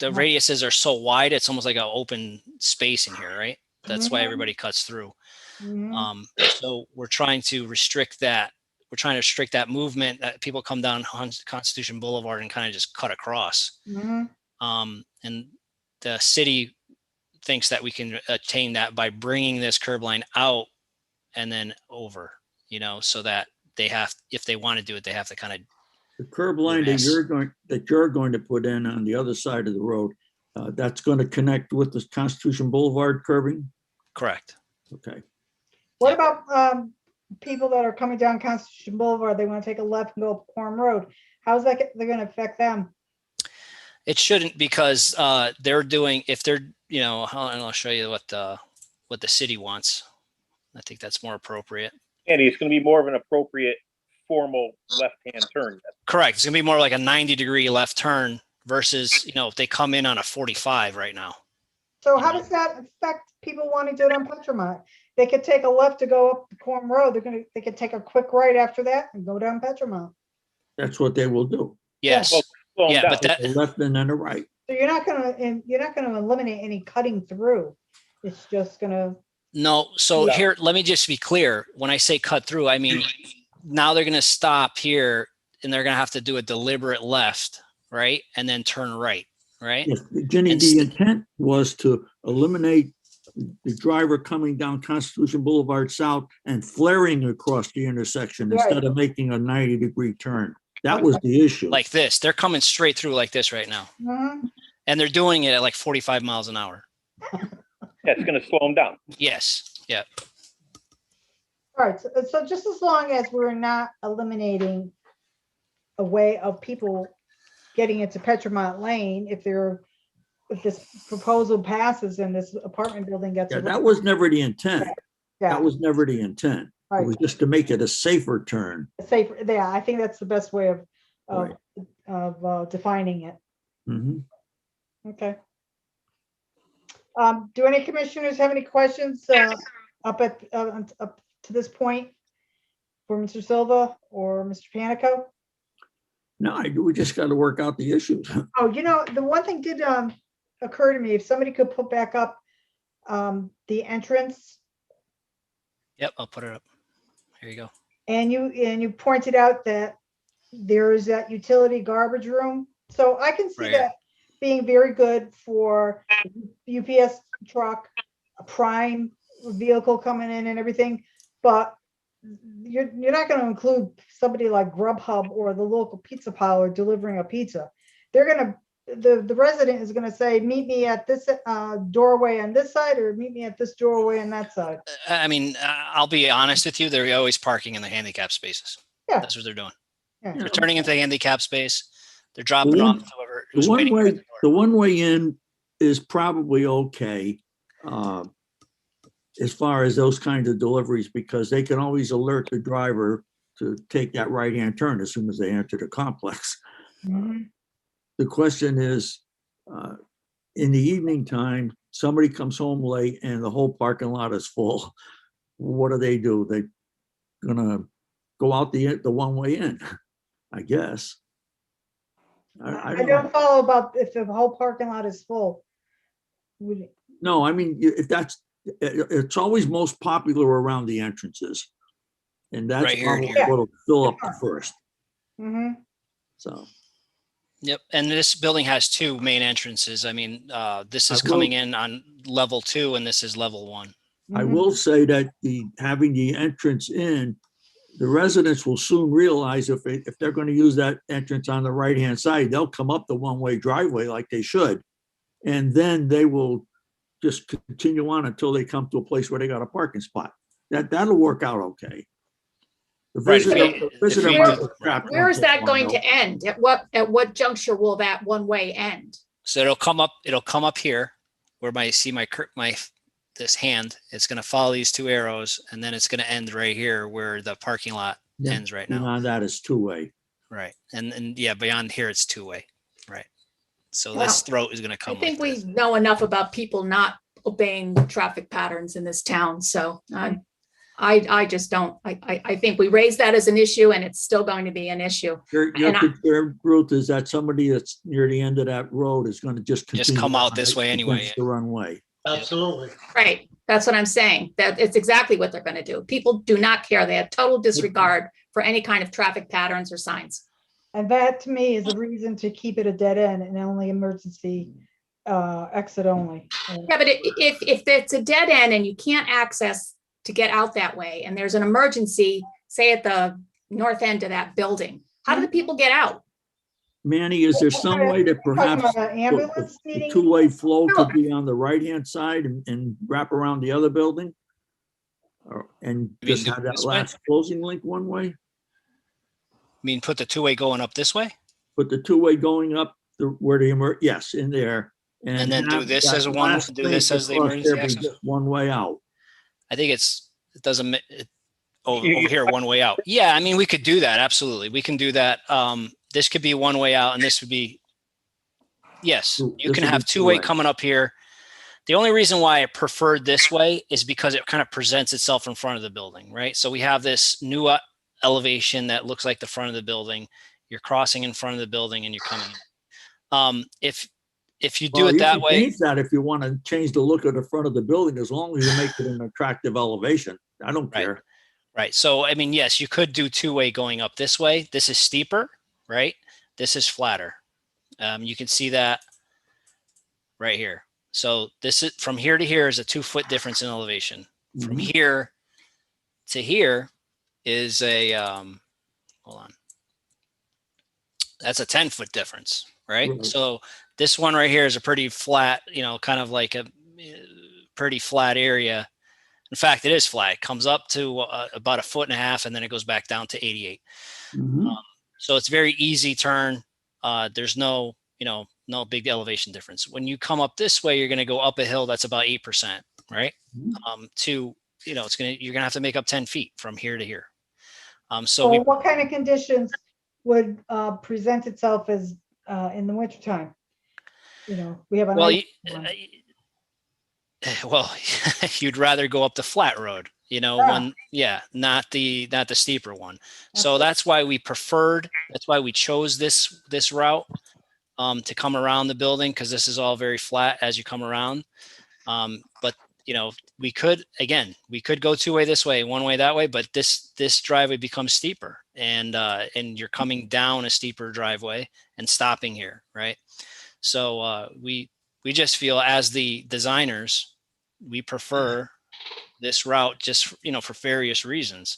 radiuses are so wide, it's almost like an open space in here, right? That's why everybody cuts through. So we're trying to restrict that. We're trying to restrict that movement that people come down Constitution Boulevard and kind of just cut across. And the city thinks that we can attain that by bringing this curb line out and then over, so that if they want to do it, they have to kind of. The curb line that you're going to put in on the other side of the road, that's going to connect with the Constitution Boulevard curbing? Correct. Okay. What about people that are coming down Constitution Boulevard? They want to take a left and go up Quorum Road. How's that they're going to affect them? It shouldn't, because they're doing, if they're, and I'll show you what the city wants. I think that's more appropriate. Andy, it's going to be more of an appropriate formal left-hand turn. Correct. It's going to be more like a 90-degree left turn versus, if they come in on a 45 right now. So how does that affect people wanting to do it on Petromont? they could take a left to go up the Corn Road. They could take a quick right after that and go down Petromont. That's what they will do. Yes. Well, slow 'em Yeah, down. but that, A left and then a right. So you're not gonna eliminate any cutting through. It's just gonna, no, so No. here, let me just be clear. When I say cut through, I mean, now they're gonna stop here and they're gonna have to do a deliberate left, right? And then turn right, right? Yes, Ginny, And the st- intent was to eliminate the driver coming down Constitution Boulevard South and flaring across the intersection Right. instead of making a 90-degree turn. That was the issue. Like this, they're coming straight through like this right now. Mhm. And they're doing it at like 45 miles an hour. Yeah, it's gonna slow them down. Yes, yeah. All right, so just as long as we're not eliminating a way of people getting into Petromont Lane, if this proposal passes and this apartment building gets. Yeah, that was never the intent. Yeah, That was never the intent. It right, was just to make it a safer turn. safer, yeah, I think that's the best way of, Right. defining it. Mhm. Okay. Do any commissioners have any questions, up to this point for Mr. Silva or Mr. Panico? No, we just got to work out the issues. Oh, the one thing did occur to me, if somebody could put back up the entrance, Yep, I'll put it up. Here you go. and you pointed out that there is that utility garbage room. So I can see Right. that being very good for UPS truck, a prime vehicle coming in and everything, but you're not going to include somebody like Grubhub or the local pizza parlor delivering a pizza. The resident is going to say, meet me at this doorway on this side, or meet me at this doorway on that side. I mean, I'll be honest with you, they're always parking in the handicap spaces. Yeah. That's what they're doing. Yeah. They're turning into the handicap space. They're dropping The off one- whoever The who's waiting. one-way, at the door. the one-way in is probably okay. As far as those kinds of deliveries, because they can always alert the driver to take that right-hand turn as soon as they enter the complex. Mhm. The question is, in the evening time, somebody comes home late and the whole parking lot is full. What do? They gonna go out the one-way in, I guess. I I don't know. don't follow about if the whole parking lot is full. Would- No, I mean, if it's always most popular around the entrances. And that's Right here and probably here. what'll fill up the first, Mhm. so. Yep, and this building has two main entrances. I mean, this is I will- coming in on level 2 and this is level 1. I Mhm. will say that having the entrance in, the residents will soon realize if they're going to use that entrance on the right-hand side, they'll come up the one-way driveway like they should. And then they will just continue on until they come to a place where they got a parking spot. That'll work out okay. The Right, if visitor- you- the visitor if you- might get trapped Where is on that one, going though. to end? At what juncture will that one way end? So it'll come up here where this hand, it's going to follow these two arrows and then it's going to end right here where the parking lot Yeah, ends right now. beyond that is two-way. Right. And yeah, beyond here, it's 2-way. Right. So Well, this throat is going to I come think like we this. know enough about people not obeying traffic patterns in this town, so I just don't, I think we raised that as an issue and it's still going to be an issue. Your And I- concern, Ruth, is that somebody that's near the end of that road is going to just continue come out on this way against anyway. the runway. Absolutely. Right, that's what I'm saying, that it's exactly what they're gonna do. People do not care. They have total disregard for any kind of traffic patterns or signs. And that to me is a reason to keep it a dead end and only emergency exit only. Yeah, but if it's a dead end and you can't access to get out that way, and there's an emergency, say at the north end of that building, how do the people get out? Manny, is there some way that Talking perhaps about an ambulance the meeting? two-way flow could be on the right-hand side and wrap around the other building? And You mean just do have that this way? last closing link one way? I mean, put the 2-way going up this way Put the two-way going up where yes, in there. And then do have this that as last do this link as the across emergency there be access? just one way out. I think over here, 1-way out. Yeah, I mean, we could do that. Absolutely. We can do that. This could be 1-way out and this would be, yes, So you this can would be have 2-way two-way. coming up here. The only reason why I preferred this way is because it kind of presents itself in front of the building, right? So we have this new elevation that looks like the front of the building. You're crossing in front of the building and you're coming in. If you do Well, it you that can way, change that if you want to change the look of the front of the building, as long as you make it an attractive elevation. I don't Right. care. right? So, I mean, yes, you could do two-way going up this way. This is steeper, right? This is flatter. You can see that right here. So this is from here to here is a 2-foot difference in elevation. From Mhm. here to here is a, hold on. That's a 10-foot difference, right? Right. So this one right here is a pretty flat, kind of like a pretty flat area. In fact, it is flat. It comes up to about 1.5 feet and then it goes back down to 88. Mhm. So it's very easy turn. There's no big elevation difference. When you come up this way, you're going to go up a hill that's about 8%, right? Mhm. You're gonna have to make up 10 feet from here to here. So So what kind of conditions would present itself as in the wintertime? We have a well, nice one. well, you'd rather go up the flat road, not the steeper one. So that's why we chose this route to come around the building, because this is all very flat as you come around. But we could go two-way this way, one way that way, but this driveway becomes steeper, and you're coming down a steeper driveway and stopping here, right? So we just feel, as the designers, we prefer this route just for various reasons.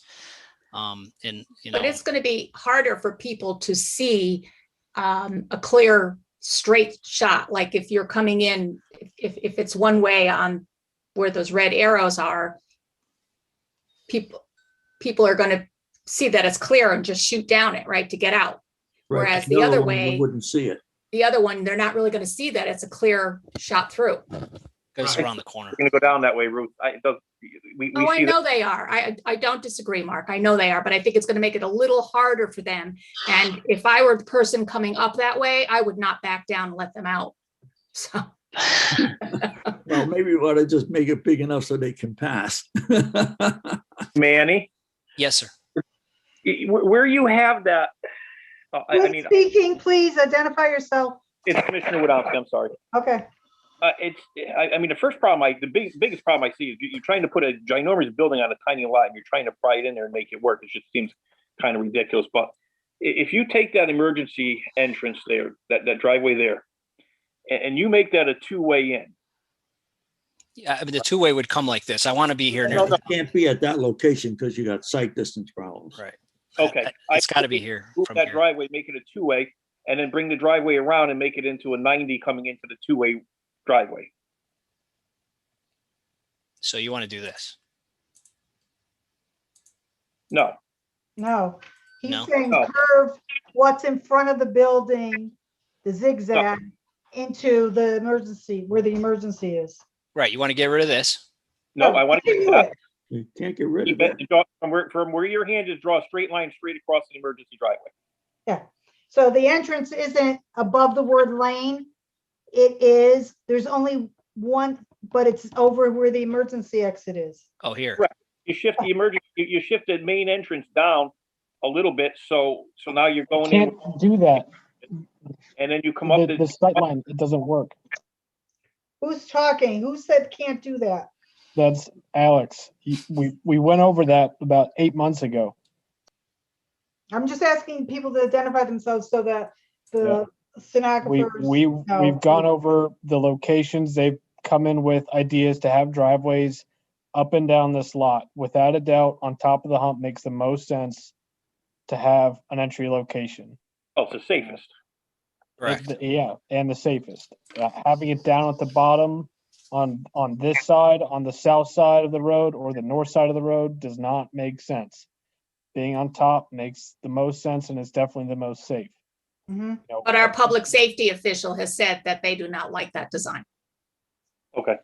But it's going to be harder for people to see a clear straight shot. Like if you're coming in, if it's one way on where those red arrows are, people are going to see that it's clear and just shoot down it, right, to get out. Right. Whereas the other way, you wouldn't see it. the other one, they're not really going to see that it's a clear shot through. Goes Right. around the corner. We're gonna go down that way, Ruth. We Oh, I see that. know they are. I don't disagree, Mark. I know they are, but I think it's going to make it a little harder for them. And if I were the person coming up that way, I would not back down and let them out. So. Well, maybe we ought to just make it big enough so they can pass. Manny, Yes, sir. where you have that, Who's speaking, please identify yourself. it's Commissioner Woodowski, I'm sorry. Okay. The first problem, the biggest problem I see is you're trying to put a ginormous building on a tiny lot and you're trying to pry it in there and make it work. It just seems kind of ridiculous. But if you take that emergency entrance there, that driveway there, and you make that a two-way in. Yeah, the two-way would come like this. I want to be here. No, it can't be at that location because you got sight distance problems. Right. Okay. It's got to be here. Move From that here. driveway, make it a two-way, and then bring the driveway around and make it into a 90 coming into the two-way driveway. So you want to do this? No, No, he's No? saying No. curve what's in front of the building, the zigzag, into the emergency, where the emergency is. Right. You want to get rid of this? no, I want to Continue get that. it. You can't get rid Keep of it, that. from where your hand is, draw a straight line straight across the emergency driveway. Yeah, so the entrance isn't above the word lane. It is, there's only one, but it's over where the emergency exit is. Oh, here. Right. You shift the emergency, you shift the main entrance down a little bit, so now you're going in, Can't do that. and then you come up. The sight line, it doesn't work. Who's talking? Who said can't do that? That's Alex. We went over that about 8 months ago. I'm just asking people to identify themselves so that the stenographers. We've know. gone over the locations. They've come in with ideas to have driveways up and down this lot. Without a doubt, on top of the hump makes the most sense to have an entry location. Oh, it's the safest. Correct. Yeah, and the safest. Having it down at the bottom on this side, on the south side of the road or the north side of the road does not make sense. Being on top makes the most sense and is definitely the most safe. Mhm. You know, But our public safety official has said that they do not like that design. Okay.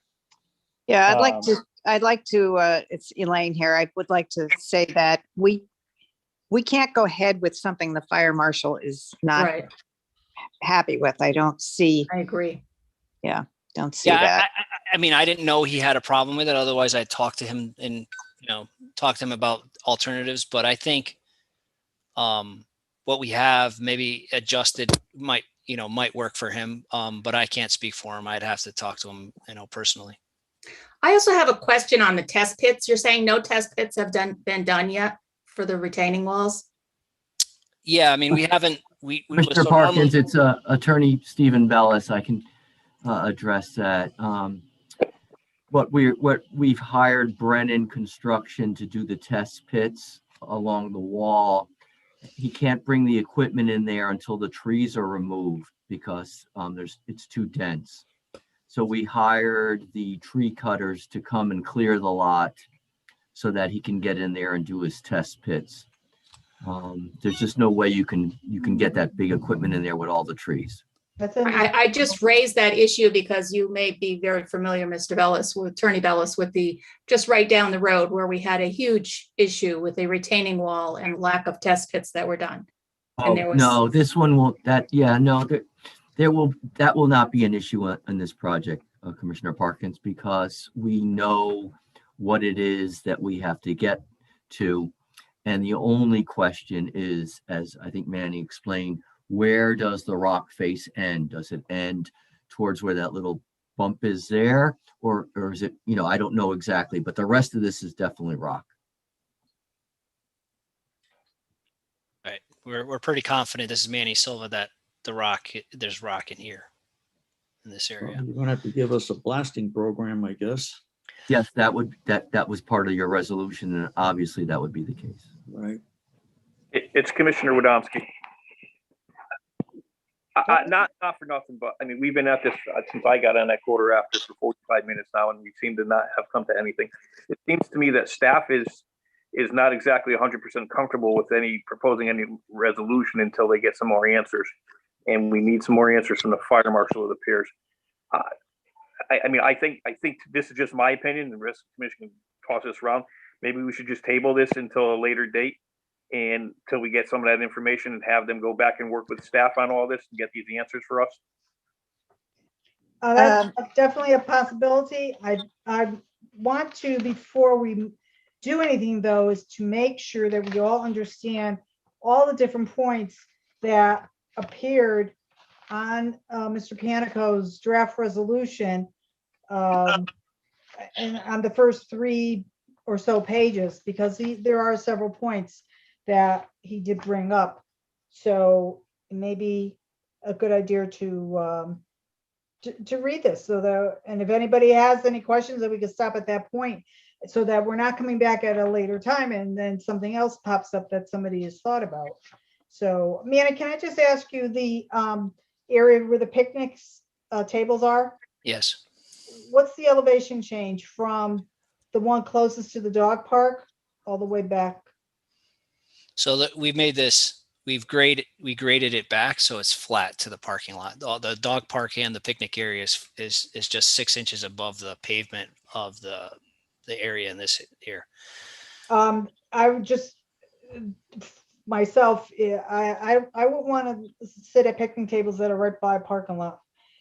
Yeah, I'd like to, it's Elaine here. I would like to say that we can't go ahead with something the fire marshal is not Right, happy with. I don't see I agree. don't see Yeah, that. I mean, I didn't know he had a problem with it. Otherwise I'd talk to him and, talk to him about alternatives. But I think what we have maybe adjusted might work for him. But I can't speak for him. I'd have to talk to him, personally. I also have a question on the test pits. You're saying no test pits have been done yet for the retaining walls? Yeah, I mean, we haven't, Mr. so Parkins, normally- it's Attorney Stephen Bellis. I can address that. What we've hired Brennan Construction to do the test pits along the wall. He can't bring the equipment in there until the trees are removed because it's too dense. So we hired the tree cutters to come and clear the lot so that he can get in there and do his test pits. There's just no way you can get that big equipment in there with all the trees. That's it. I just raised that issue because you may be very familiar, Mr. Bellis, with Attorney Bellis, with just right down the road where we had a huge issue with a retaining wall and lack of test pits that were done. And there was- No, this one will, that will not be an issue on this project, Commissioner Parkins, because we know what it is that we have to get to. And the only question is, as I think Manny explained, where does the rock face end? Does it end towards where that little bump is there? Or is it, I don't know exactly, but the rest of this is definitely rock. Right. We're pretty confident, this is Manny Silva, that there's rock in here, in this area. You're gonna have to give us a blasting program, I guess, Yes, that was part of your resolution, and obviously that would be the case. right? It's Commissioner Wodomski. Not for nothing, but I mean, we've been at this since I got on that quarter after for 45 minutes now, and we seem to not have come to anything. It seems to me that staff is not exactly 100% comfortable with proposing any resolution until they get some more answers, and we need some more answers from the fire marshal, it appears. I mean, I think this is just my opinion. The rest of the commission can toss this around. Maybe we should just table this until a later date and until we get some of that information and have them go back and work with staff on all this and get these answers for us. That's definitely a possibility. I want to, before we do anything though, is to make sure that we all understand all the different points that appeared on Mr. Panico's draft resolution and on the first 3 or so pages, because there are several points that he did bring up. So it may be a good idea to read this and if anybody has any questions, that we can stop at that point so that we're not coming back at a later time and then something else pops up that somebody has thought about. So, Manny, can I just ask you the area where the picnics tables are? Yes. What's the elevation change from the one closest to the dog park all the way back? So that we graded it back so it's flat to the parking lot. The dog park and the picnic area is just 6 inches above the pavement of the area in this here. I would just myself, I wouldn't want to sit at picnic tables that are right by a parking lot.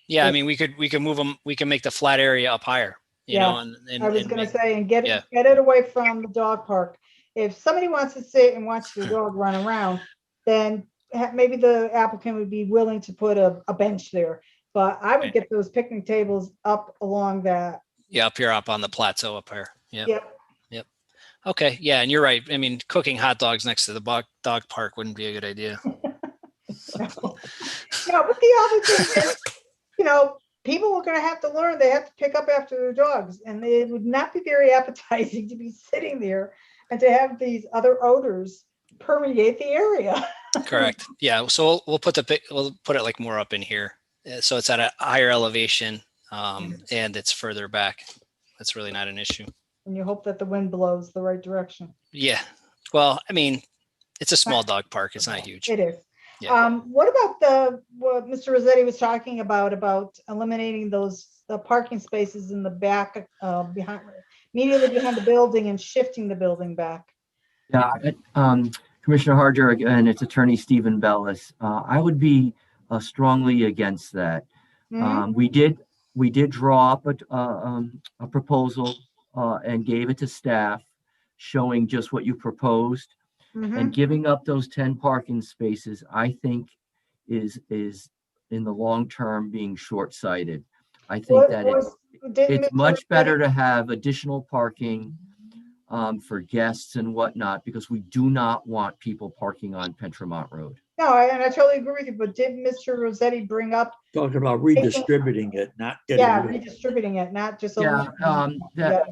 Yeah, I mean, we could move them. We can make the flat area up higher. You know, and I was going to say, and yeah. get it away from the dog park. If somebody wants to sit and watch the dog run around, then maybe the applicant would be willing to put a bench there. But I would get those picnic tables up along that. Yeah, up here, up on the plateau up here. Yeah. Yep. Okay. Yeah, and you're right. I mean, cooking hot dogs next to the dog park wouldn't be a good idea. No, but the other thing is, people are going to have to learn. They have to pick up after their dogs, and it would not be very appetizing to be sitting there and to have these other odors permeate the area. Correct. Yeah. So we'll put it like more up in here, so it's at a higher elevation, and it's further back. That's really not an issue. And you hope that the wind blows the right direction. Yeah. Well, I mean, it's a small dog park. It's not huge. It is. Yeah. What about what Mr. Rossetti was talking about eliminating the parking spaces in the back immediately behind the building and shifting the building back? Yeah, Commissioner Harder, again, it's Attorney Stephen Bellis. I would be strongly against that. Mhm. We did We did draw up a proposal and gave it to staff, showing just what you proposed. And Mhm. giving up those 10 parking spaces, I think is in the long term being short-sighted. I think that it's much better to have additional parking for guests and whatnot, because we do not want people parking on Pentremont Road. No, and I totally agree with you, but did Mr. Rossetti bring up, Talking about redistributing it, not getting yeah, rid of it. redistributing it, not just. Yeah, Yeah.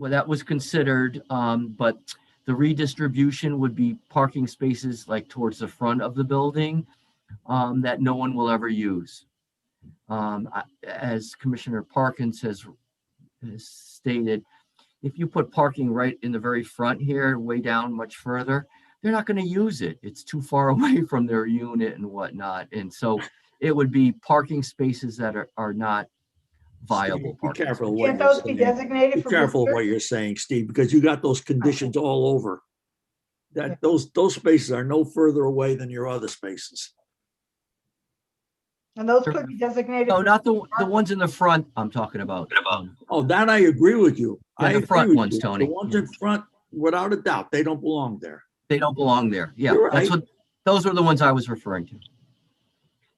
that was considered, but the redistribution would be parking spaces like towards the front of the building that no one will ever use. As Commissioner Parkins has stated, if you put parking right in the very front here, way down much further, they're not going to use it. It's too far away from their unit and whatnot. And so it would be parking spaces that are not viable. Be parking careful spaces. what Can't you're those be saying. designated Be for careful visitors? what you're saying, Steve, because you got those conditions all over. That those spaces are no further away than your other spaces. And those could be designated. No, for not the parking. ones in the front I'm talking about. Oh, that I agree with you. Yeah, I the agree front with ones, you. Tony. The ones in front, without a doubt, they don't belong there. They don't belong there. Yeah, You're that's right. what, those were the ones I was referring to.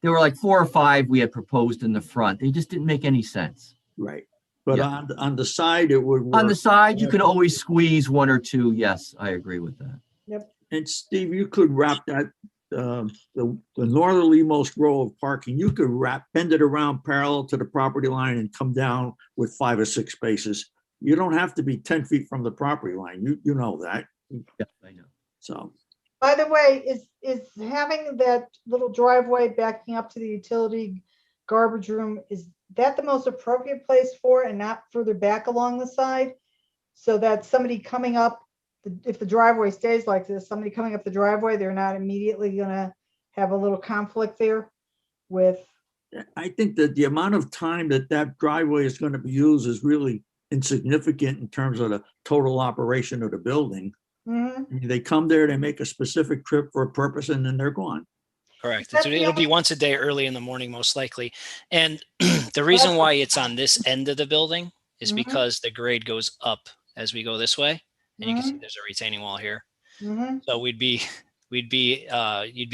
There were like 4 or 5 we had proposed in the front. They just didn't make any sense. Right. But Yeah. on the side, it would work. On the side, you can always squeeze 1 or 2. Yes, I agree with that. And Steve, you could wrap that, the northerlymost row of parking, you could bend it around parallel to the property line and come down with 5 or 6 spaces. You don't have to be 10 feet from the property line. You know that. Yeah, I know. So, By the way, is having that little driveway backing up to the utility garbage room, is that the most appropriate place for it and not further back along the side? So that somebody coming up, if the driveway stays like this, somebody coming up the driveway, they're not immediately gonna have a little conflict there with. I think that the amount of time that driveway is going to be used is really insignificant in terms of the total operation of the building. Mhm. They come there, they make a specific trip for a purpose, and then they're gone. Correct. That's the It'll be only- once a day early in the morning, most likely. And the reason why it's on this end of the building is Mhm. because the grade goes up as we go this way. And you can see Mhm. there's a retaining wall here. Mhm. So you'd be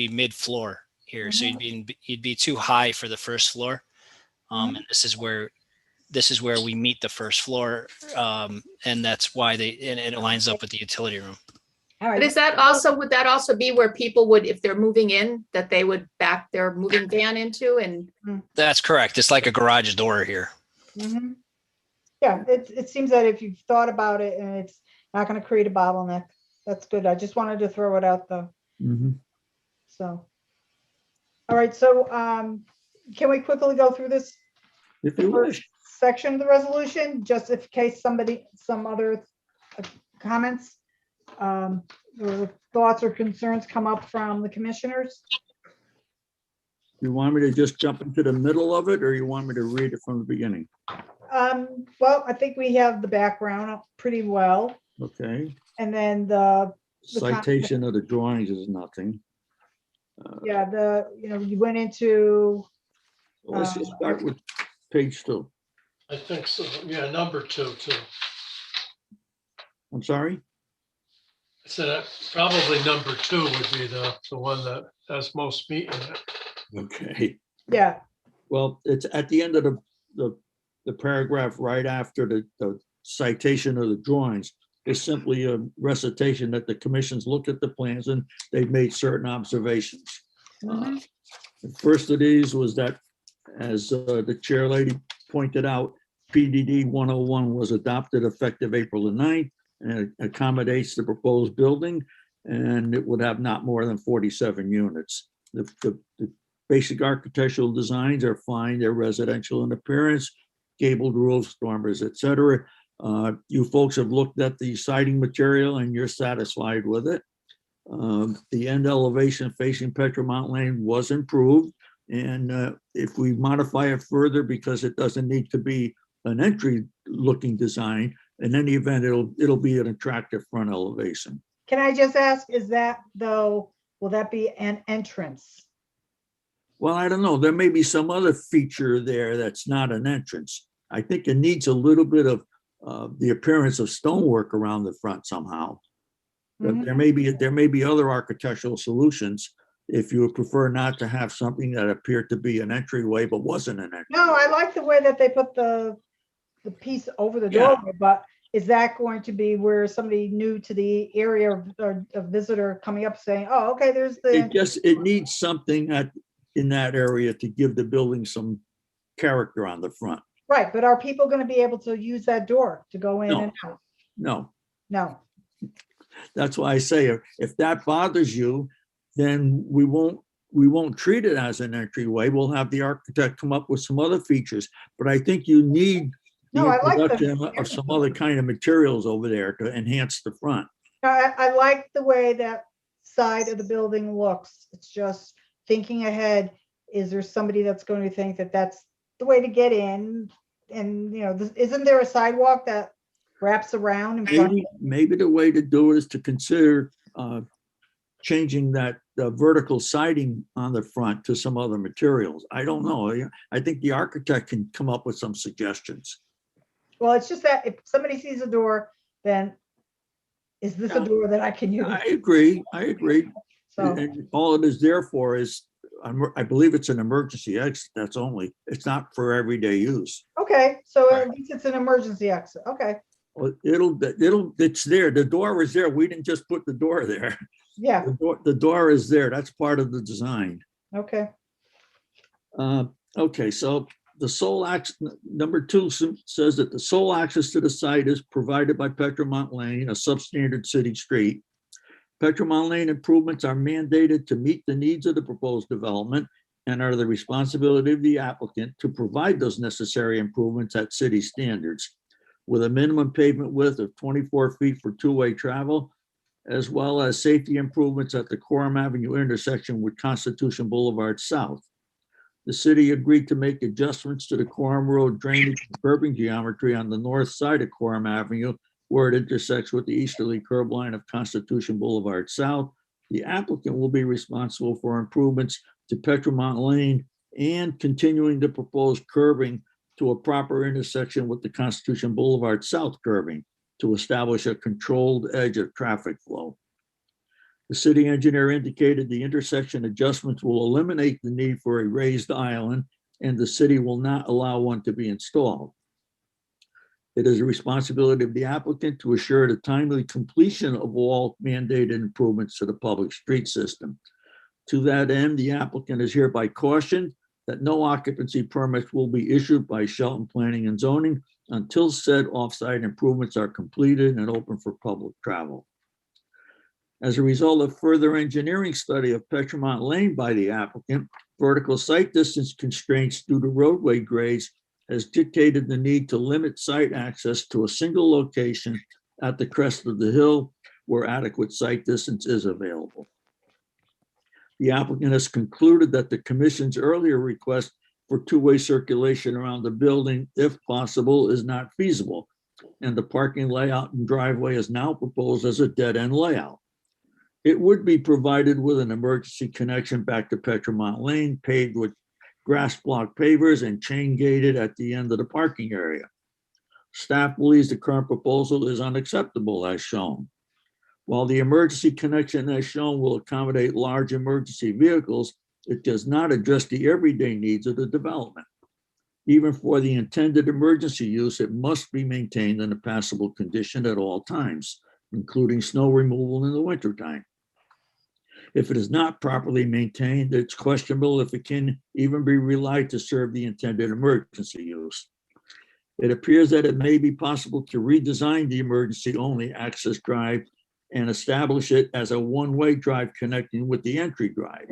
mid floor here. So Mhm. you'd be too high for the first floor. Mhm. And this is where we meet the first floor. And that's why and it lines up with the utility room. All right. But is that also, would that also be where people would, if they're moving in, that they would back their moving van into and? That's correct. It's like a garage door here. Mhm. Yeah, it seems that if you've thought about it and it's not gonna create a bottleneck, that's good. I just wanted to throw it out though, so. All right, so, can we quickly go through this If you first wish. section of the resolution, just in case some other comments, or thoughts or concerns come up from the commissioners? You want me to just jump into the middle of it, or you want me to read it from the beginning? Well, I think we have the background pretty well, Okay. and then the Citation of the drawings is nothing. yeah, you went into, Let's just start with page 2. I think so. Yeah, number 2 too. I'm sorry? I said probably number 2 would be the one that has most meat in it. Okay. yeah, Well, it's at the end of the paragraph right after the citation of the drawings. Is simply a recitation that the commission's looked at the plans and they've made certain observations. Mhm. The first of these was that, as the chair lady pointed out, PDD 101 was adopted effective April the 9th, and it accommodates the proposed building, and it would have not more than 47 units. The basic architectural designs are fine. They're residential in appearance, gabled roofs, dormers, etc. You folks have looked at the siding material and you're satisfied with it. The end elevation facing Petromont Lane was improved. And if we modify it further, because it doesn't need to be an entry looking design, in any event, it'll be an attractive front elevation. Can I just ask, is that though, will that be an entrance? Well, I don't know. There may be some other feature there that's not an entrance. I think it needs a little bit of the appearance of stonework around the front somehow. But Mhm. there may be other architectural solutions if you would prefer not to have something that appeared to be an entryway but wasn't an entryway. No, I like the way that they put the piece over the Yeah. doorway, but is that going to be where somebody new to the area or a visitor coming up saying, oh, okay, there's the, It needs something in that area to give the building some character on the front. right, but are people going to be able to use that door to go in No. and out? No, No, that's why I say if that bothers you, then we won't treat it as an entryway. We'll have the architect come up with some other features, but I think you need the No, I like the- introduction of some other kind of materials over there to enhance the front. I like the way that side of the building looks. It's just thinking ahead. Is there somebody that's going to think that that's the way to get in? And, you know, isn't there a sidewalk that wraps around in front? Maybe the way to do it is to consider changing that vertical siding on the front to some other materials. I don't know. I think the architect can come up with some suggestions. Well, it's just that if somebody sees a door, then is this a door that I can use? I agree. So, And all it is there for is, I believe it's an emergency exit. That's only, it's not for everyday use. okay, so Right. at least it's an emergency exit. Okay, Well, it's there. The door is there. We didn't just put the door there. yeah, The door is there. That's part of the design. okay. Okay, so the sole access, number 2 says that the sole access to the site is provided by Petromont Lane, a substandard city street. Petromont Lane improvements are mandated to meet the needs of the proposed development and are the responsibility of the applicant to provide those necessary improvements at city standards, with a minimum pavement width of 24 feet for two-way travel, as well as safety improvements at the Coram Avenue intersection with Constitution Boulevard South. The city agreed to make adjustments to the Coram Road drainage and curbing geometry on the north side of Coram Avenue, where it intersects with the easterly curb line of Constitution Boulevard South. The applicant will be responsible for improvements to Petromont Lane and continuing the proposed curbing to a proper intersection with the Constitution Boulevard South curbing to establish a controlled edge of traffic flow. The city engineer indicated the intersection adjustments will eliminate the need for a raised island, and the city will not allow one to be installed. It is a responsibility of the applicant to assure the timely completion of all mandated improvements to the public street system. To that end, the applicant is hereby cautioned that no occupancy permits will be issued by Shelton Planning and Zoning until said offsite improvements are completed and open for public travel. As a result of further engineering study of Petromont Lane by the applicant, vertical site distance constraints due to roadway grades has dictated the need to limit site access to a single location at the crest of the hill where adequate site distance is available. The applicant has concluded that the commission's earlier request for two-way circulation around the building, if possible, is not feasible, and the parking layout and driveway is now proposed as a dead-end layout. It would be provided with an emergency connection back to Petromont Lane, paved with grass block pavers and chain gated at the end of the parking area. Staff believes the current proposal is unacceptable as shown. While the emergency connection as shown will accommodate large emergency vehicles, it does not address the everyday needs of the development. Even for the intended emergency use, it must be maintained in a passable condition at all times, including snow removal in the wintertime. If it is not properly maintained, it's questionable if it can even be relied to serve the intended emergency use. It appears that it may be possible to redesign the emergency-only access drive and establish it as a one-way drive connecting with the entry drive.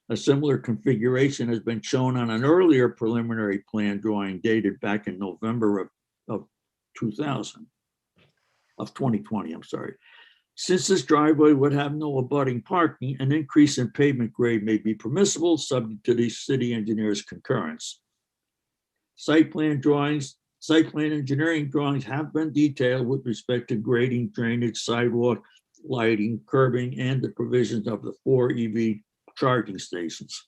A similar configuration has been shown on an earlier preliminary plan drawing dated back in November of 2020, I'm sorry. Since this driveway would have no abutting parking, an increase in pavement grade may be permissible, subject to the city engineer's concurrence. Site plan engineering drawings have been detailed with respect to grading, drainage, sidewalk, lighting, curbing, and the provisions of the 4 EV charging stations.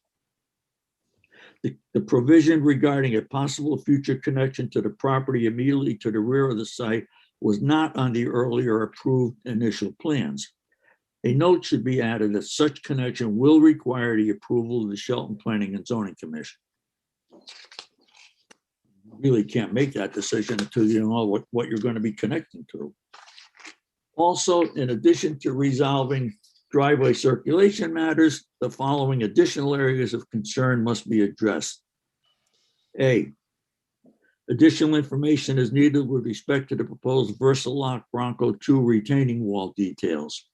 The provision regarding a possible future connection to the property immediately to the rear of the site was not on the earlier approved initial plans. A note should be added that such connection will require the approval of the Shelton Planning and Zoning Commission. You really can't make that decision until you know what you're going to be connecting to. Also, in addition to resolving driveway circulation matters, the following additional areas of concern must be addressed. A, additional information is needed with respect to the proposed Versalock Bronco 2 retaining wall details.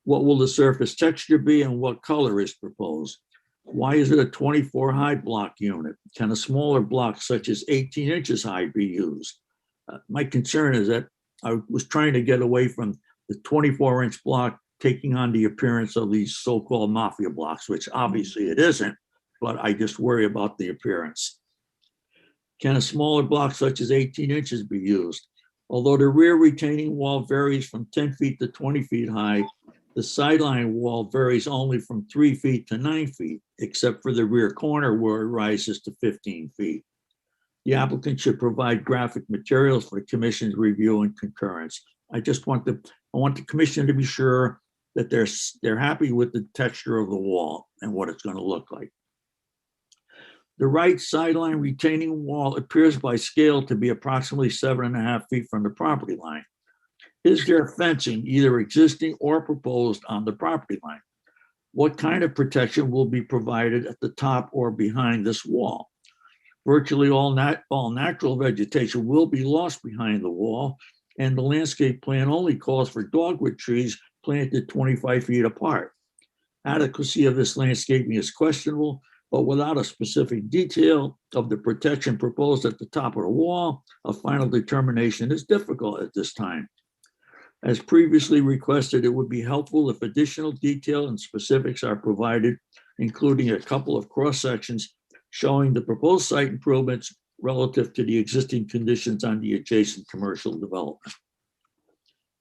What will the surface texture be and what color is proposed? Why is it a 24 high block unit? Can a smaller block such as 18 inches high be used? My concern is that I was trying to get away from the 24-inch block taking on the appearance of these so-called mafia blocks, which obviously it isn't, but I just worry about the appearance. Can a smaller block such as 18 inches be used? Although the rear retaining wall varies from 10 feet to 20 feet high, the sideline wall varies only from 3 feet to 9 feet, except for the rear corner where it rises to 15 feet. The applicant should provide graphic materials for the commission's review and concurrence. I want the commission to be sure that they're happy with the texture of the wall and what it's going to look like. The right sideline retaining wall appears by scale to be approximately 7.5 feet from the property line. Is there fencing, either existing or proposed, on the property line? What kind of protection will be provided at the top or behind this wall? Virtually all natural vegetation will be lost behind the wall, and the landscape plan only calls for dogwood trees planted 25 feet apart. Adequacy of this landscaping is questionable, but without a specific detail of the protection proposed at the top of the wall, a final determination is difficult at this time. As previously requested, it would be helpful if additional detail and specifics are provided, including a couple of cross sections showing the proposed site improvements relative to the existing conditions on the adjacent commercial development.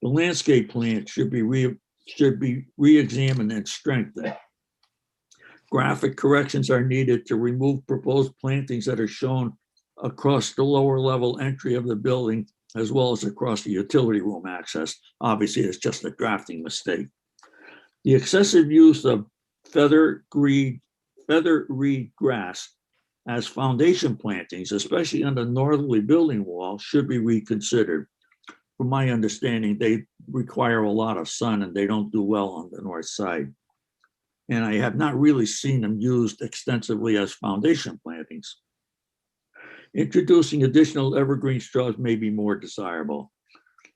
The landscape plan should be re-examined and strengthened. Graphic corrections are needed to remove proposed plantings that are shown across the lower level entry of the building, as well as across the utility room access. Obviously, it's just a drafting mistake. The excessive use of feather reed grass as foundation plantings, especially on the northerly building wall, should be reconsidered. From my understanding, they require a lot of sun and they don't do well on the north side. And I have not really seen them used extensively as foundation plantings. Introducing additional evergreen shrubs may be more desirable.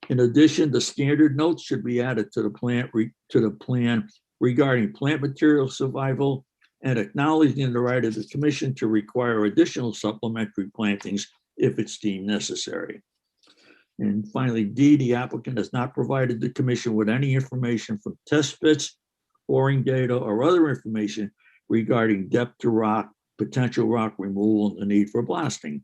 In addition, the standard notes should be added to the plan regarding plant material survival and acknowledging the right of the commission to require additional supplementary plantings if it's deemed necessary. And finally, D, the applicant has not provided the commission with any information from test pits, boring data, or other information regarding depth to rock, potential rock removal, and the need for blasting.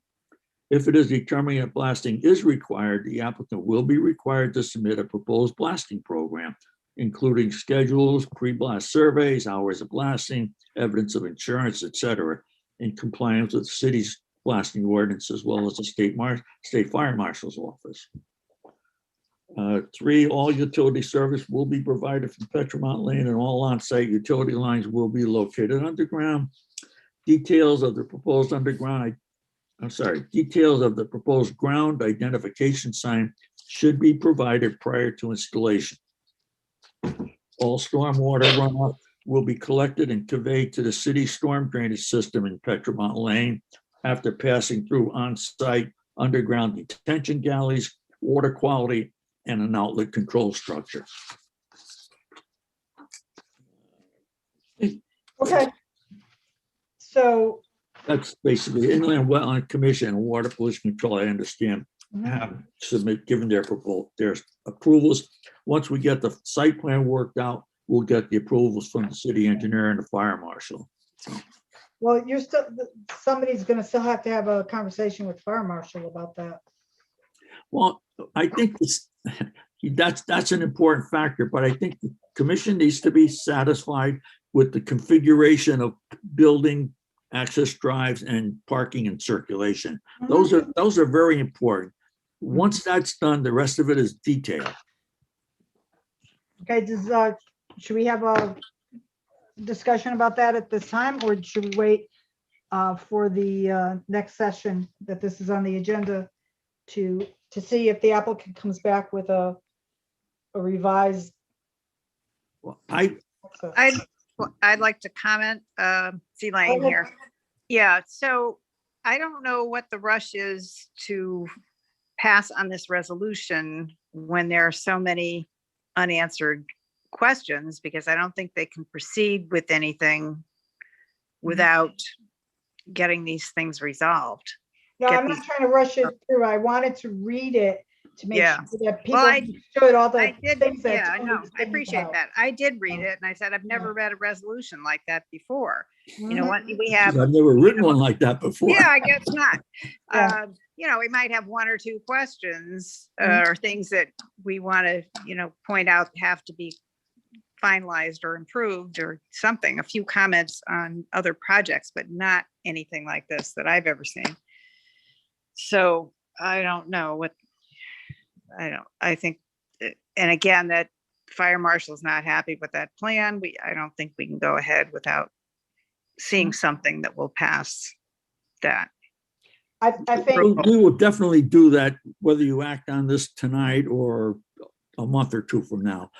If it is determined that blasting is required, the applicant will be required to submit a proposed blasting program, including schedules, pre-blast surveys, hours of blasting, evidence of insurance, etc., in compliance with the city's blasting ordinance, as well as the state fire marshal's office. 3, all utility service will be provided from Petromont Lane, and all on-site utility lines will be located underground. Details of the proposed details of the proposed ground identification sign should be provided prior to installation. All stormwater runoff will be collected and conveyed to the city storm drainage system in Petromont Lane after passing through on-site underground detention galleys, water quality, and an outlet control structure. Okay. So, That's basically Inland Wetland Commission and Water Pollution Control, I understand, have given their approvals. Once we get the site plan worked out, we'll get the approvals from the city engineer and the fire marshal. well, somebody's gonna still have to have a conversation with fire marshal about that. Well, I think that's an important factor, but I think the commission needs to be satisfied with the configuration of building access drives, and parking and circulation. Mhm. Those are very important. Once that's done, the rest of it is detail. Okay, should we have a discussion about that at this time, or should we wait for the next session that this is on the agenda to see if the applicant comes back with a revised? Well, I'd like to comment, see Lane ahead. here. Yeah, so I don't know what the rush is to pass on this resolution when there are so many unanswered questions, because I don't think they can proceed with anything without getting these things resolved. No, Get I'm not these- trying to rush it through. I wanted to read it to make Yeah. sure that people Well, I- understood all the I did, things that. yeah, I Tony know, was I thinking appreciate about. that. I did read Yeah. it, and I said, I've never read a resolution like that before. You know Mhm. what, we have. I've never written one like that before. Yeah, I guess not. Yeah. You know, we might have one or two questions Mhm. or things that we want to, point out have to be finalized or improved or something, a few comments on other projects, but not anything like this that I've ever seen. So I don't know I think, and again, that fire marshal's not happy with that plan. I don't think we can go ahead without seeing something that will pass that. I think, We will definitely do that, whether you act on this tonight or a month or two from now.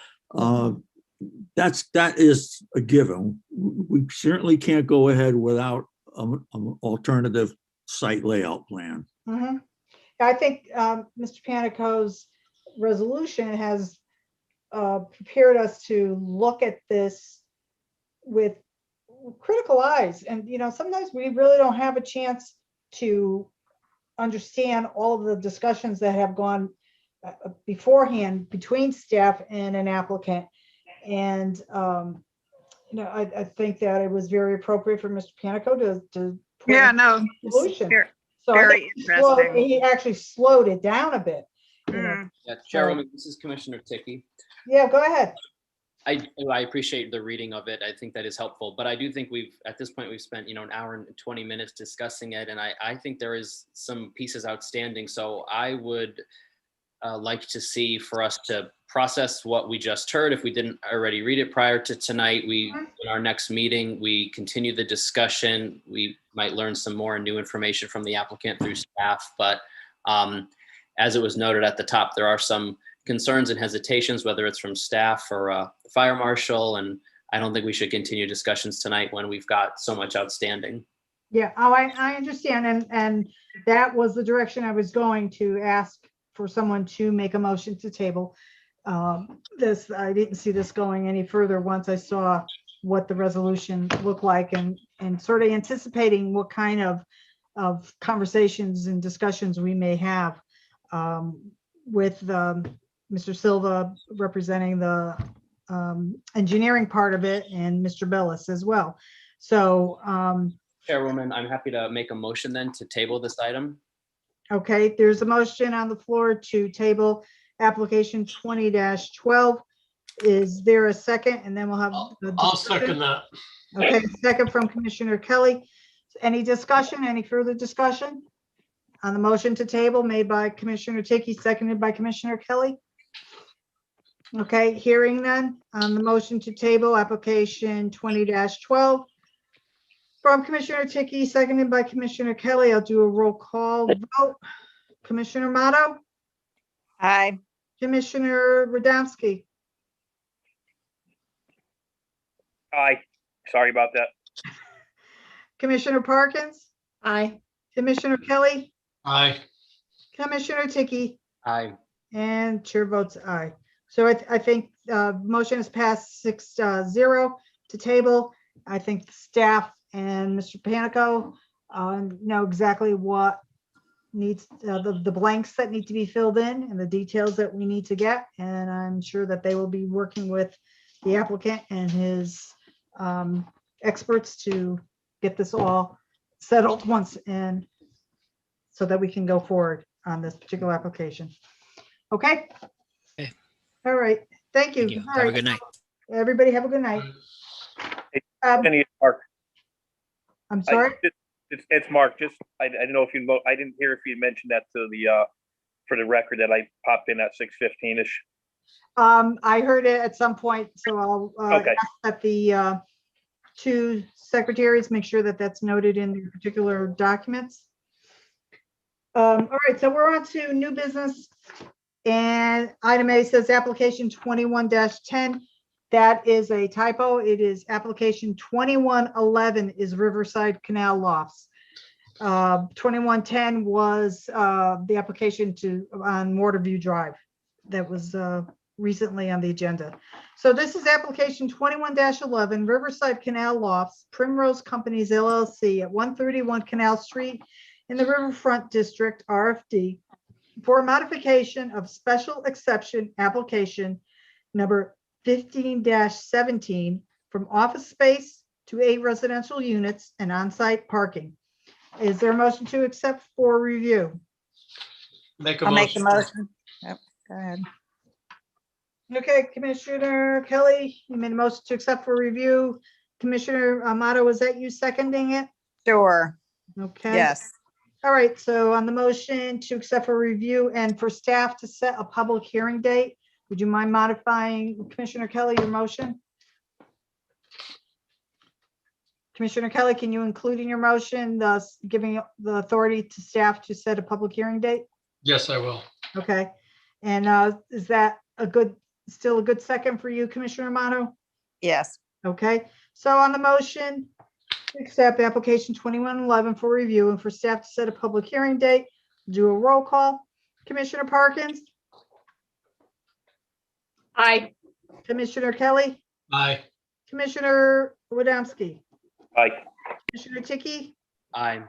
That is a given. We certainly can't go ahead without an alternative site layout plan. mhm. I think Mr. Panico's resolution has prepared us to look at this with critical eyes. And, sometimes we really don't have a chance to understand all of the discussions that have gone beforehand between staff and an applicant. And, I think that it was very appropriate for Mr. Panico to. put Yeah, in no. a Solution. So I Very think interesting. he actually slowed it down a bit. Mm. Yeah, Chairwoman, this is Commissioner Ticky. Yeah, go ahead. I appreciate the reading of it. I think that is helpful, but I do think at this point, we've spent, an hour and 20 minutes discussing it. And I think there is some pieces outstanding. So I would like to see for us to process what we just heard. If we didn't already read it prior to tonight, in our next meeting, we continue the discussion. We might learn some more new information from the applicant through staff, but as it was noted at the top, there are some concerns and hesitations, whether it's from staff or the fire marshal, and I don't think we should continue discussions tonight when we've got so much outstanding. Yeah, I understand. And that was the direction I was going to ask for someone to make a motion to table. This, I didn't see this going any further once I saw what the resolution looked like and sort of anticipating what kind of conversations and discussions we may have with Mr. Silva representing the engineering part of it and Mr. Bellis as well. So, Chairwoman, I'm happy to make a motion then to table this item. okay, there's a motion on the floor to table application 20-12. Is there a second? And then we'll have. the I'll discussion. second that. Okay, second from Commissioner Kelly. Any discussion, any further discussion on the motion to table made by Commissioner Ticky, seconded by Commissioner Kelly? Okay, hearing none on the motion to table application 20-12 from Commissioner Ticky, seconded by Commissioner Kelly. I'll do a roll call vote. Commissioner Motto, Aye. Commissioner Radomski, Aye, sorry about that. Commissioner Parkins, Aye. Commissioner Kelly, Aye. Commissioner Ticky, Aye. and chair votes aye. So I think motion is passed 6-0 to table. I think the staff and Mr. Panico know exactly what needs, the blanks that need to be filled in and the details that we need to get. And I'm sure that they will be working with the applicant and his experts to get this all settled once and so that we can go forward on this particular application. Okay? Okay. All right. Thank you. Thank you. All Have a right. good night. Everybody have a good night. Penny Park. I'm sorry? It's Mark. Just, I didn't know if I didn't hear if you mentioned that to the, for the record that I popped in at 6:15-ish. I heard it at some point, so I'll Okay. ask that the two secretaries make sure that that's noted in the particular documents. All right, so we're on to new business. And item A says application 21-10. That is a typo. It is application 2111 is Riverside Canal Lofts. 2110 was the application on Waterview Drive that was recently on the agenda. So this is application 21-11 Riverside Canal Lofts, Primrose Companies LLC at 131 Canal Street in the Riverfront District, RFD, for a modification of special exception application number 15-17 from office space to 8 residential units and on-site parking. Is there a motion to accept for review? Make a I'll make the motion. motion. Yep, go ahead. Okay, Commissioner Kelly, you made a motion to accept for review. Commissioner Amato, was that you seconding it? Sure, Okay. yes. All right, so on the motion to accept for review and for staff to set a public hearing date, would you mind modifying, Commissioner Kelly, your motion? Commissioner Kelly, can you include in your motion, thus giving the authority to staff to set a public hearing date? Yes, I will. Okay, and is that still a good second for you, Commissioner Amato? Yes, Okay, so on the motion, to accept application 2111 for review and for staff to set a public hearing date, do a roll call. Commissioner Parkins, Aye. Commissioner Kelly, Aye. Commissioner Wodomski, Aye. Commissioner Tiki, Aye.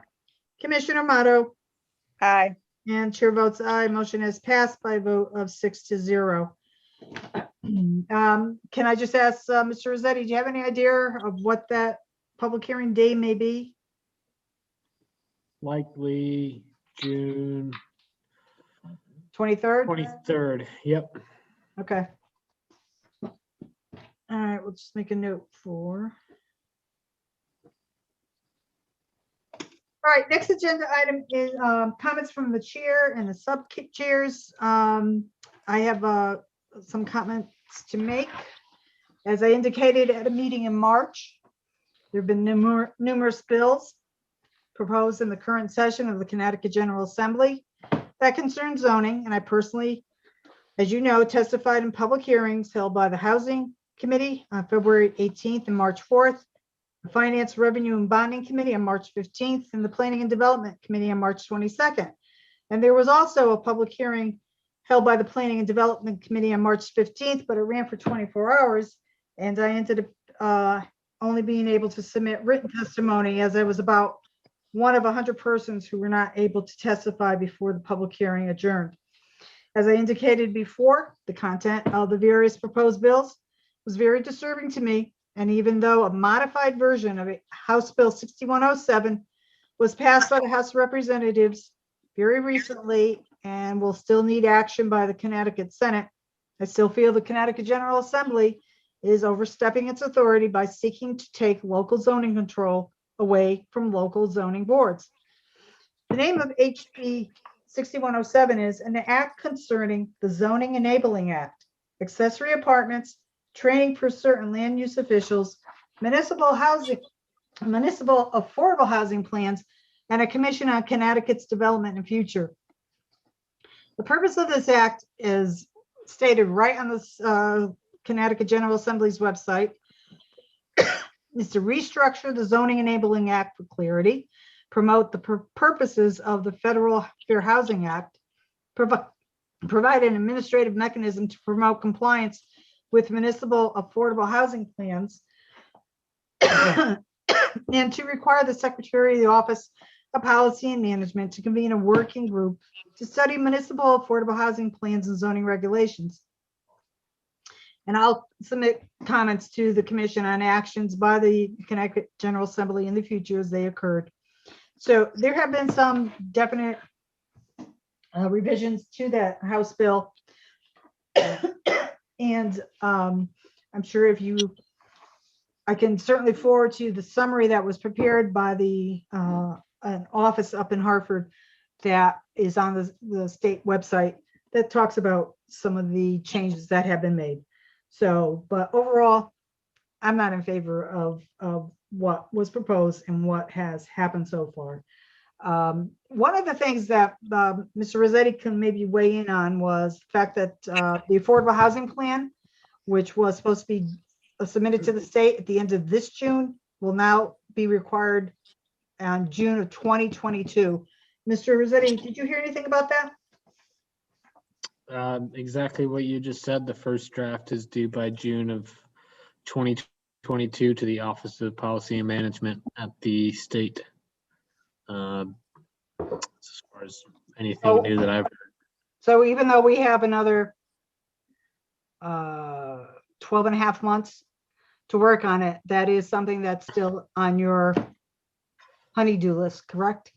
Commissioner Amato, aye. and chair votes aye. Motion has passed by a vote of 6-0. Can I just ask Mr. Rossetti, do you have any idea of what that public hearing day may be? Likely June 23rd? 23rd. Yep. Okay. All right, we'll just make a note for. All right, next agenda item is comments from the chair and the sub chairs. I have some comments to make. As I indicated at a meeting in March, there have been numerous bills proposed in the current session of the Connecticut General Assembly that concern zoning, and I personally, as you know, testified in public hearings held by the Housing Committee on February 18th and March 4th, the Finance, Revenue, and Bonding Committee on March 15th, and the Planning and Development Committee on March 22nd. And there was also a public hearing held by the Planning and Development Committee on March 15th, but it ran for 24 hours, and I ended up only being able to submit written testimony, as I was about one of 100 persons who were not able to testify before the public hearing adjourned. As I indicated before, the content of the various proposed bills was very disturbing to me, and even though a modified version of House Bill 6107 was passed by the House of Representatives very recently and will still need action by the Connecticut Senate, I still feel the Connecticut General Assembly is overstepping its authority by seeking to take local zoning control away from local zoning boards. The name of HB 6107 is an act concerning the Zoning Enabling Act, accessory apartments, training for certain land use officials, municipal affordable housing plans, and a commission on Connecticut's development and future. The purpose of this act is stated right on the Connecticut General Assembly's website, is to restructure the Zoning Enabling Act for clarity, promote the purposes of the Federal Fair Housing Act, provide an administrative mechanism to promote compliance with municipal affordable housing plans, and to require the Secretary of the Office of Policy and Management to convene a working group to study municipal affordable housing plans and zoning regulations. And I'll submit comments to the commission on actions by the Connecticut General Assembly in the future as they occurred. So there have been some definite revisions to that House bill. And I'm sure if you I can certainly forward to you the summary that was prepared by an office up in Hartford that is on the state website that talks about some of the changes that have been made. So, but overall, I'm not in favor of what was proposed and what has happened so far. One of the things that Mr. Rossetti can maybe weigh in on was the fact that the Affordable Housing Plan, which was supposed to be submitted to the state at the end of this June, will now be required on June of 2022. Mr. Rossetti, did you hear anything about that? Exactly what you just said. The first draft is due by June of 2022 to the Office of Policy and Management at the state. As far as anything new that I've heard. So even though we have another 12 and a half months to work on it, that is something that's still on your honey-do list, correct?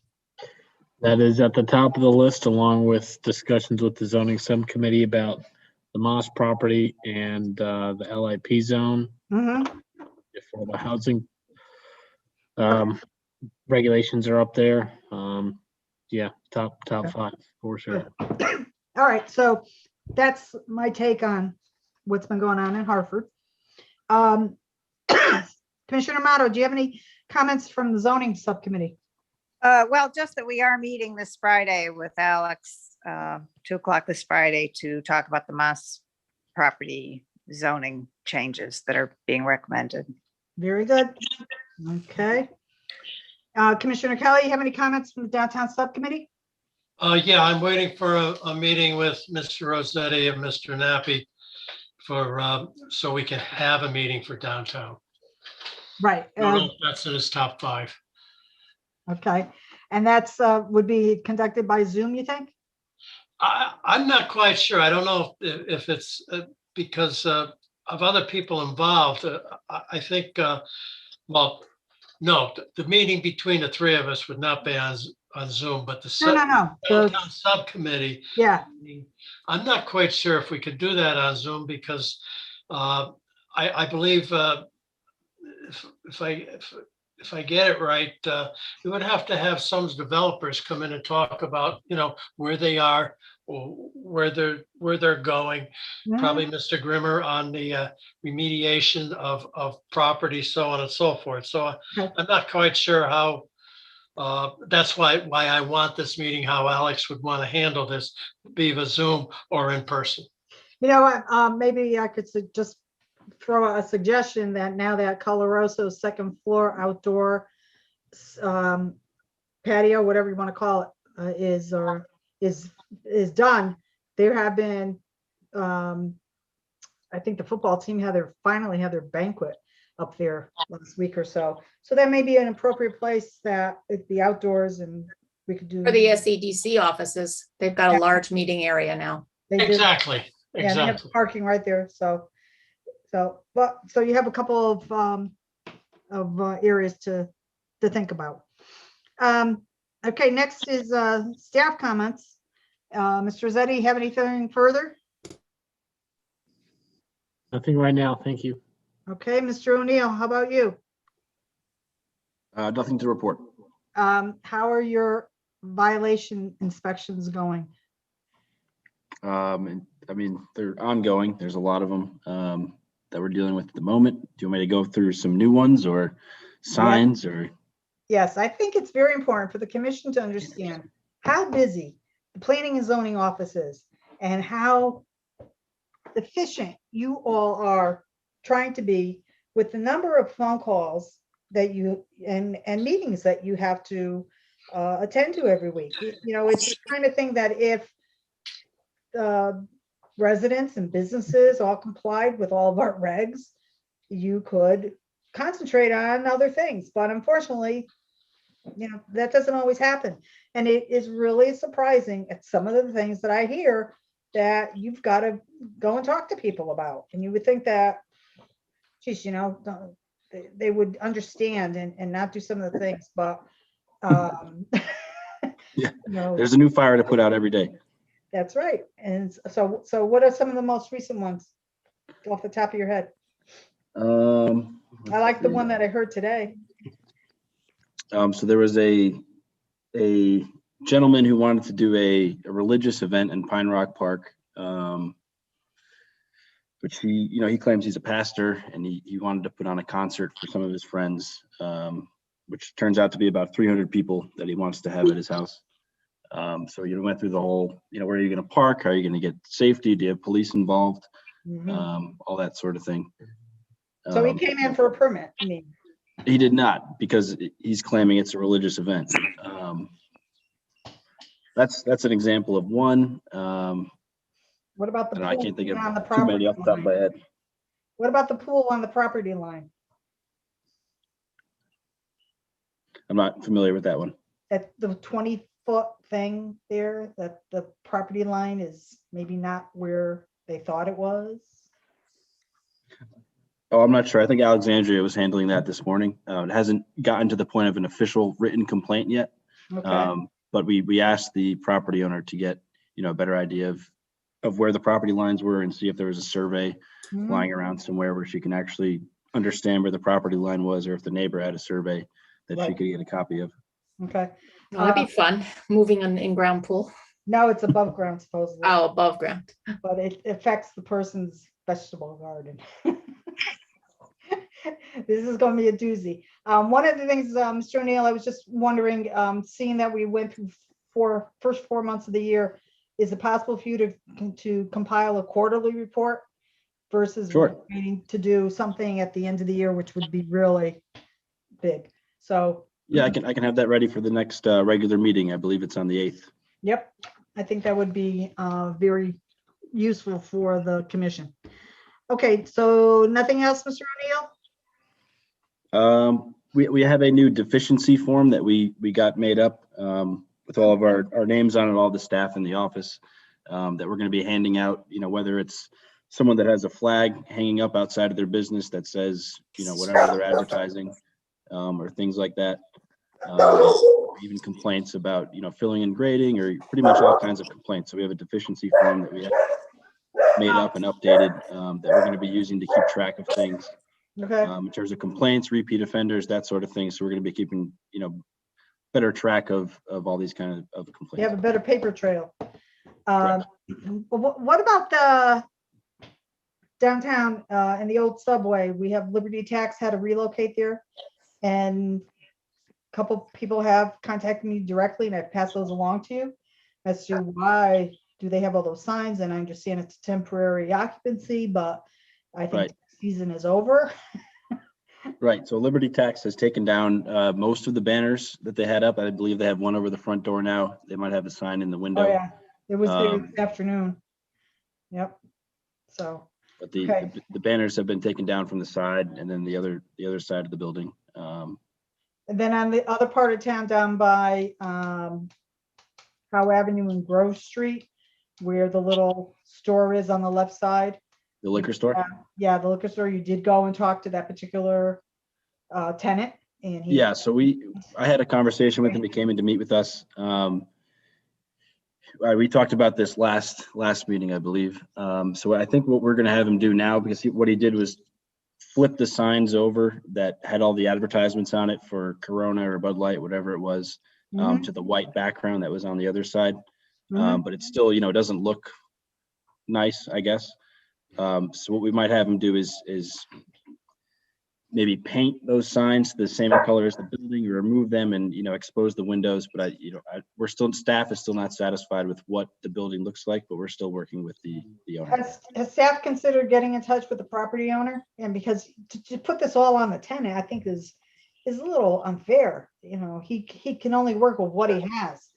That is at the top of the list, along with discussions with the Zoning Subcommittee about the Moss property and the LIP zone, affordable housing. Regulations are up there. Yeah, top five for sure. All right, so that's my take on what's been going on in Hartford. Commissioner Amato, do you have any comments from the Zoning Subcommittee? Well, just that we are meeting this Friday with Alex, 2 o'clock this Friday, to talk about the Moss property zoning changes that are being recommended. Very good. Okay. Commissioner Kelly, you have any comments from the Downtown Subcommittee? Yeah, I'm waiting for a meeting with Mr. Rossetti and Mr. Nappi for, so we can have a meeting for downtown. Right. I don't know if that's in his top 5. Okay. And that's would be conducted by Zoom, you think? I'm not quite sure. I don't know if it's because of other people involved. I think, well, no, the meeting between the 3 of us would not be on Zoom, but the No. Downtown Subcommittee. Yeah. I'm not quite sure if we could do that on Zoom because I believe if I get it right, we would have to have some developers come in and talk about, where they are, or where they're going. Probably Mr. Grimmer on the remediation of property, so on and so forth. So I'm not quite sure how. That's why I want this meeting, how Alex would want to handle this, be via Zoom or in person. You know what? Maybe I could just throw a suggestion that now that Coloroso's second floor outdoor patio, whatever you want to call it, is done. There have been, I think the football team finally had their banquet up there last week or so. So that may be an appropriate place that it'd be outdoors and we could do. For the SEDC offices, they've got a large meeting area now. Exactly. Yeah, they have parking right there. So you have a couple of areas to think about. Okay, next is staff comments. Mr. Rossetti, have anything further? Nothing right now. Thank you. Okay, Mr. O'Neill, how about you? Nothing to report. How are your violation inspections going? I mean, they're ongoing. There's a lot of them that we're dealing with at the moment. Do you want me to go through some new ones or signs or? Yes, I think it's very important for the commission to understand how busy the planning and zoning office is and how efficient you all are trying to be with the number of phone calls that you and meetings that you have to attend to every week. It's the kind of thing that if residents and businesses all complied with all of our regs, you could concentrate on other things. But unfortunately, that doesn't always happen. And it is really surprising at some of the things that I hear that you've got to go and talk to people about. And you would think that, geez, they would understand and not do some of the things, but yeah, there's a new fire to put out every day. That's right. And so what are some of the most recent ones off the top of your head? I like the one that I heard today. So there was a gentleman who wanted to do a religious event in Pine Rock Park, which he claims he's a pastor, and he wanted to put on a concert for some of his friends, which turns out to be about 300 people that he wants to have at his house. So went through the whole, where are you going to park? How are you going to get safety? Do you have police involved? Mhm. All that sort of thing. So he came in for a permit, I mean. He did not, because he's claiming it's a religious event. That's an example of one. What about the I pool can't think of on the too many property off the top of my line? head. What about the pool on the property line? I'm not familiar with that one. At the 20-foot thing there, that the property line is maybe not where they thought it was? Oh, I'm not sure. I think Alexandria was handling that this morning. It hasn't gotten to the point of an official written complaint yet. Okay, But we asked the property owner to get, a better idea of where the property lines were and see if there was a survey Mhm. lying around somewhere where she can actually understand where the property line was, or if the neighbor had a survey that she Right. could get a copy of. Okay. Oh, that'd be fun, moving an in-ground pool. No, it's above ground supposedly, Oh, above ground. but it affects the person's vegetable garden. This is going to be a doozy. One of the things, Mr. O'Neill, I was just wondering, seeing that we went through first 4 months of the year, is it possible for you to compile a quarterly report versus Sure. waiting to do something at the end of the year, which would be really big? So, Yeah, I can have that ready for the next regular meeting. I believe it's on the 8th. yep, I think that would be very useful for the commission. Okay, so nothing else, Mr. O'Neill? We have a new deficiency form that we got made up with all of our names on it, all the staff in the office, that we're going to be handing out, whether it's someone that has a flag hanging up outside of their business that says, whatever they're advertising, or things like that. Even complaints about, filling and grading, or pretty much all kinds of complaints. So we have a deficiency form that we have made up and updated, that we're going to be using to keep track of things. Okay, In terms of complaints, repeat offenders, that sort of thing. So we're going to be keeping, better track of all these kind of you complaints. have a better paper trail. Correct. What about the downtown and the old subway? We have Liberty Tax had to relocate there, and a couple people have contacted me directly, and I've passed those along to you as to why do they have all those signs. And I understand it's temporary occupancy, but I think Right. season is over. Right. So Liberty Tax has taken down most of the banners that they had up. I believe they have one over the front door now. They might have a sign in the window. Oh, yeah, it was there Um, this afternoon. Yep. So, But Okay. the banners have been taken down from the side, and then the other side of the building. and then on the other part of town down by Howe Avenue and Grove Street, where the little store is on the left side. The liquor store. Yeah, the liquor store, you did go and talk to that particular tenant, and he. Yeah. So I had a conversation with him. He came in to meet with us. We talked about this last meeting, I believe. So I think what we're going to have him do now, because what he did was flip the signs over that had all the advertisements on it for Corona or Bud Light, whatever it was, Mhm, to the white background that was on the other side. mhm. But it still, doesn't look nice, I guess. So what we might have him do is maybe paint those signs the same color as the building, or remove them and, expose the windows. But staff is still not satisfied with what the building looks like, but we're still working with the owner. Has staff considered getting in touch with the property owner? And because to put this all on the tenant, I think is a little unfair. He can only work with what he has.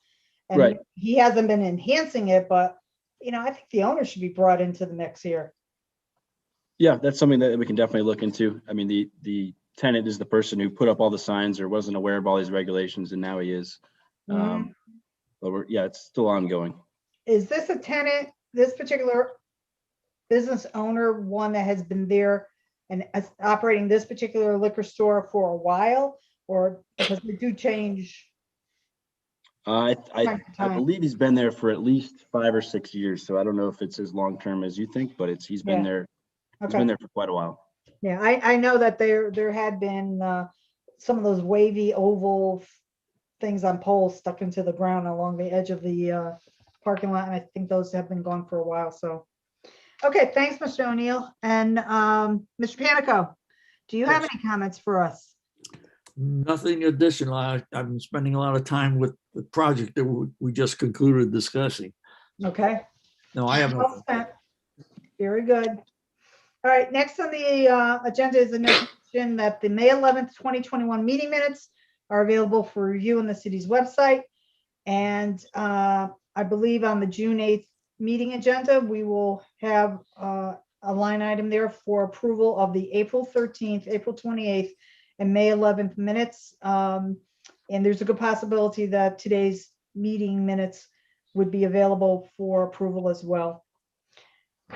And Right. he hasn't been enhancing it, but, I think the owner should be brought into the mix here. Yeah, that's something that we can definitely look into. I mean, the tenant is the person who put up all the signs or wasn't aware of all these regulations, and now he is. Mhm. But it's still ongoing. Is this a tenant, this particular business owner, one that has been there and is operating this particular liquor store for a while? Or because they do change I time to time? believe he's been there for at least 5 or 6 years. So I don't know if it's as long term as you think, but he's been Yeah. there. He's Okay. been there for quite a while. Yeah, I know that there had been some of those wavy oval things on poles stuck into the ground along the edge of the parking lot, and I think those have been gone for a while, so. Okay, thanks, Mr. O'Neill. And Mr. Panico, do you have Yes. any comments for us? Nothing additional. I've been spending a lot of time with the project that we just concluded discussing. Okay. No, I have Well nothing. spent. Very good. All right, next on the agenda is a notification that the May 11th, 2021 meeting minutes are available for review on the city's website. And I believe on the June 8th meeting agenda, we will have a line item there for approval of the April 13th, April 28th, and May 11th minutes. And there's a good possibility that today's meeting minutes would be available for approval as well.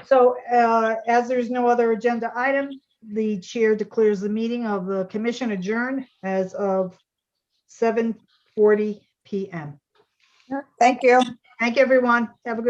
So as there's no other agenda item, the chair declares the meeting of the commission adjourned as of 7:40 p.m. Thank you. Thank you, everyone. Have a good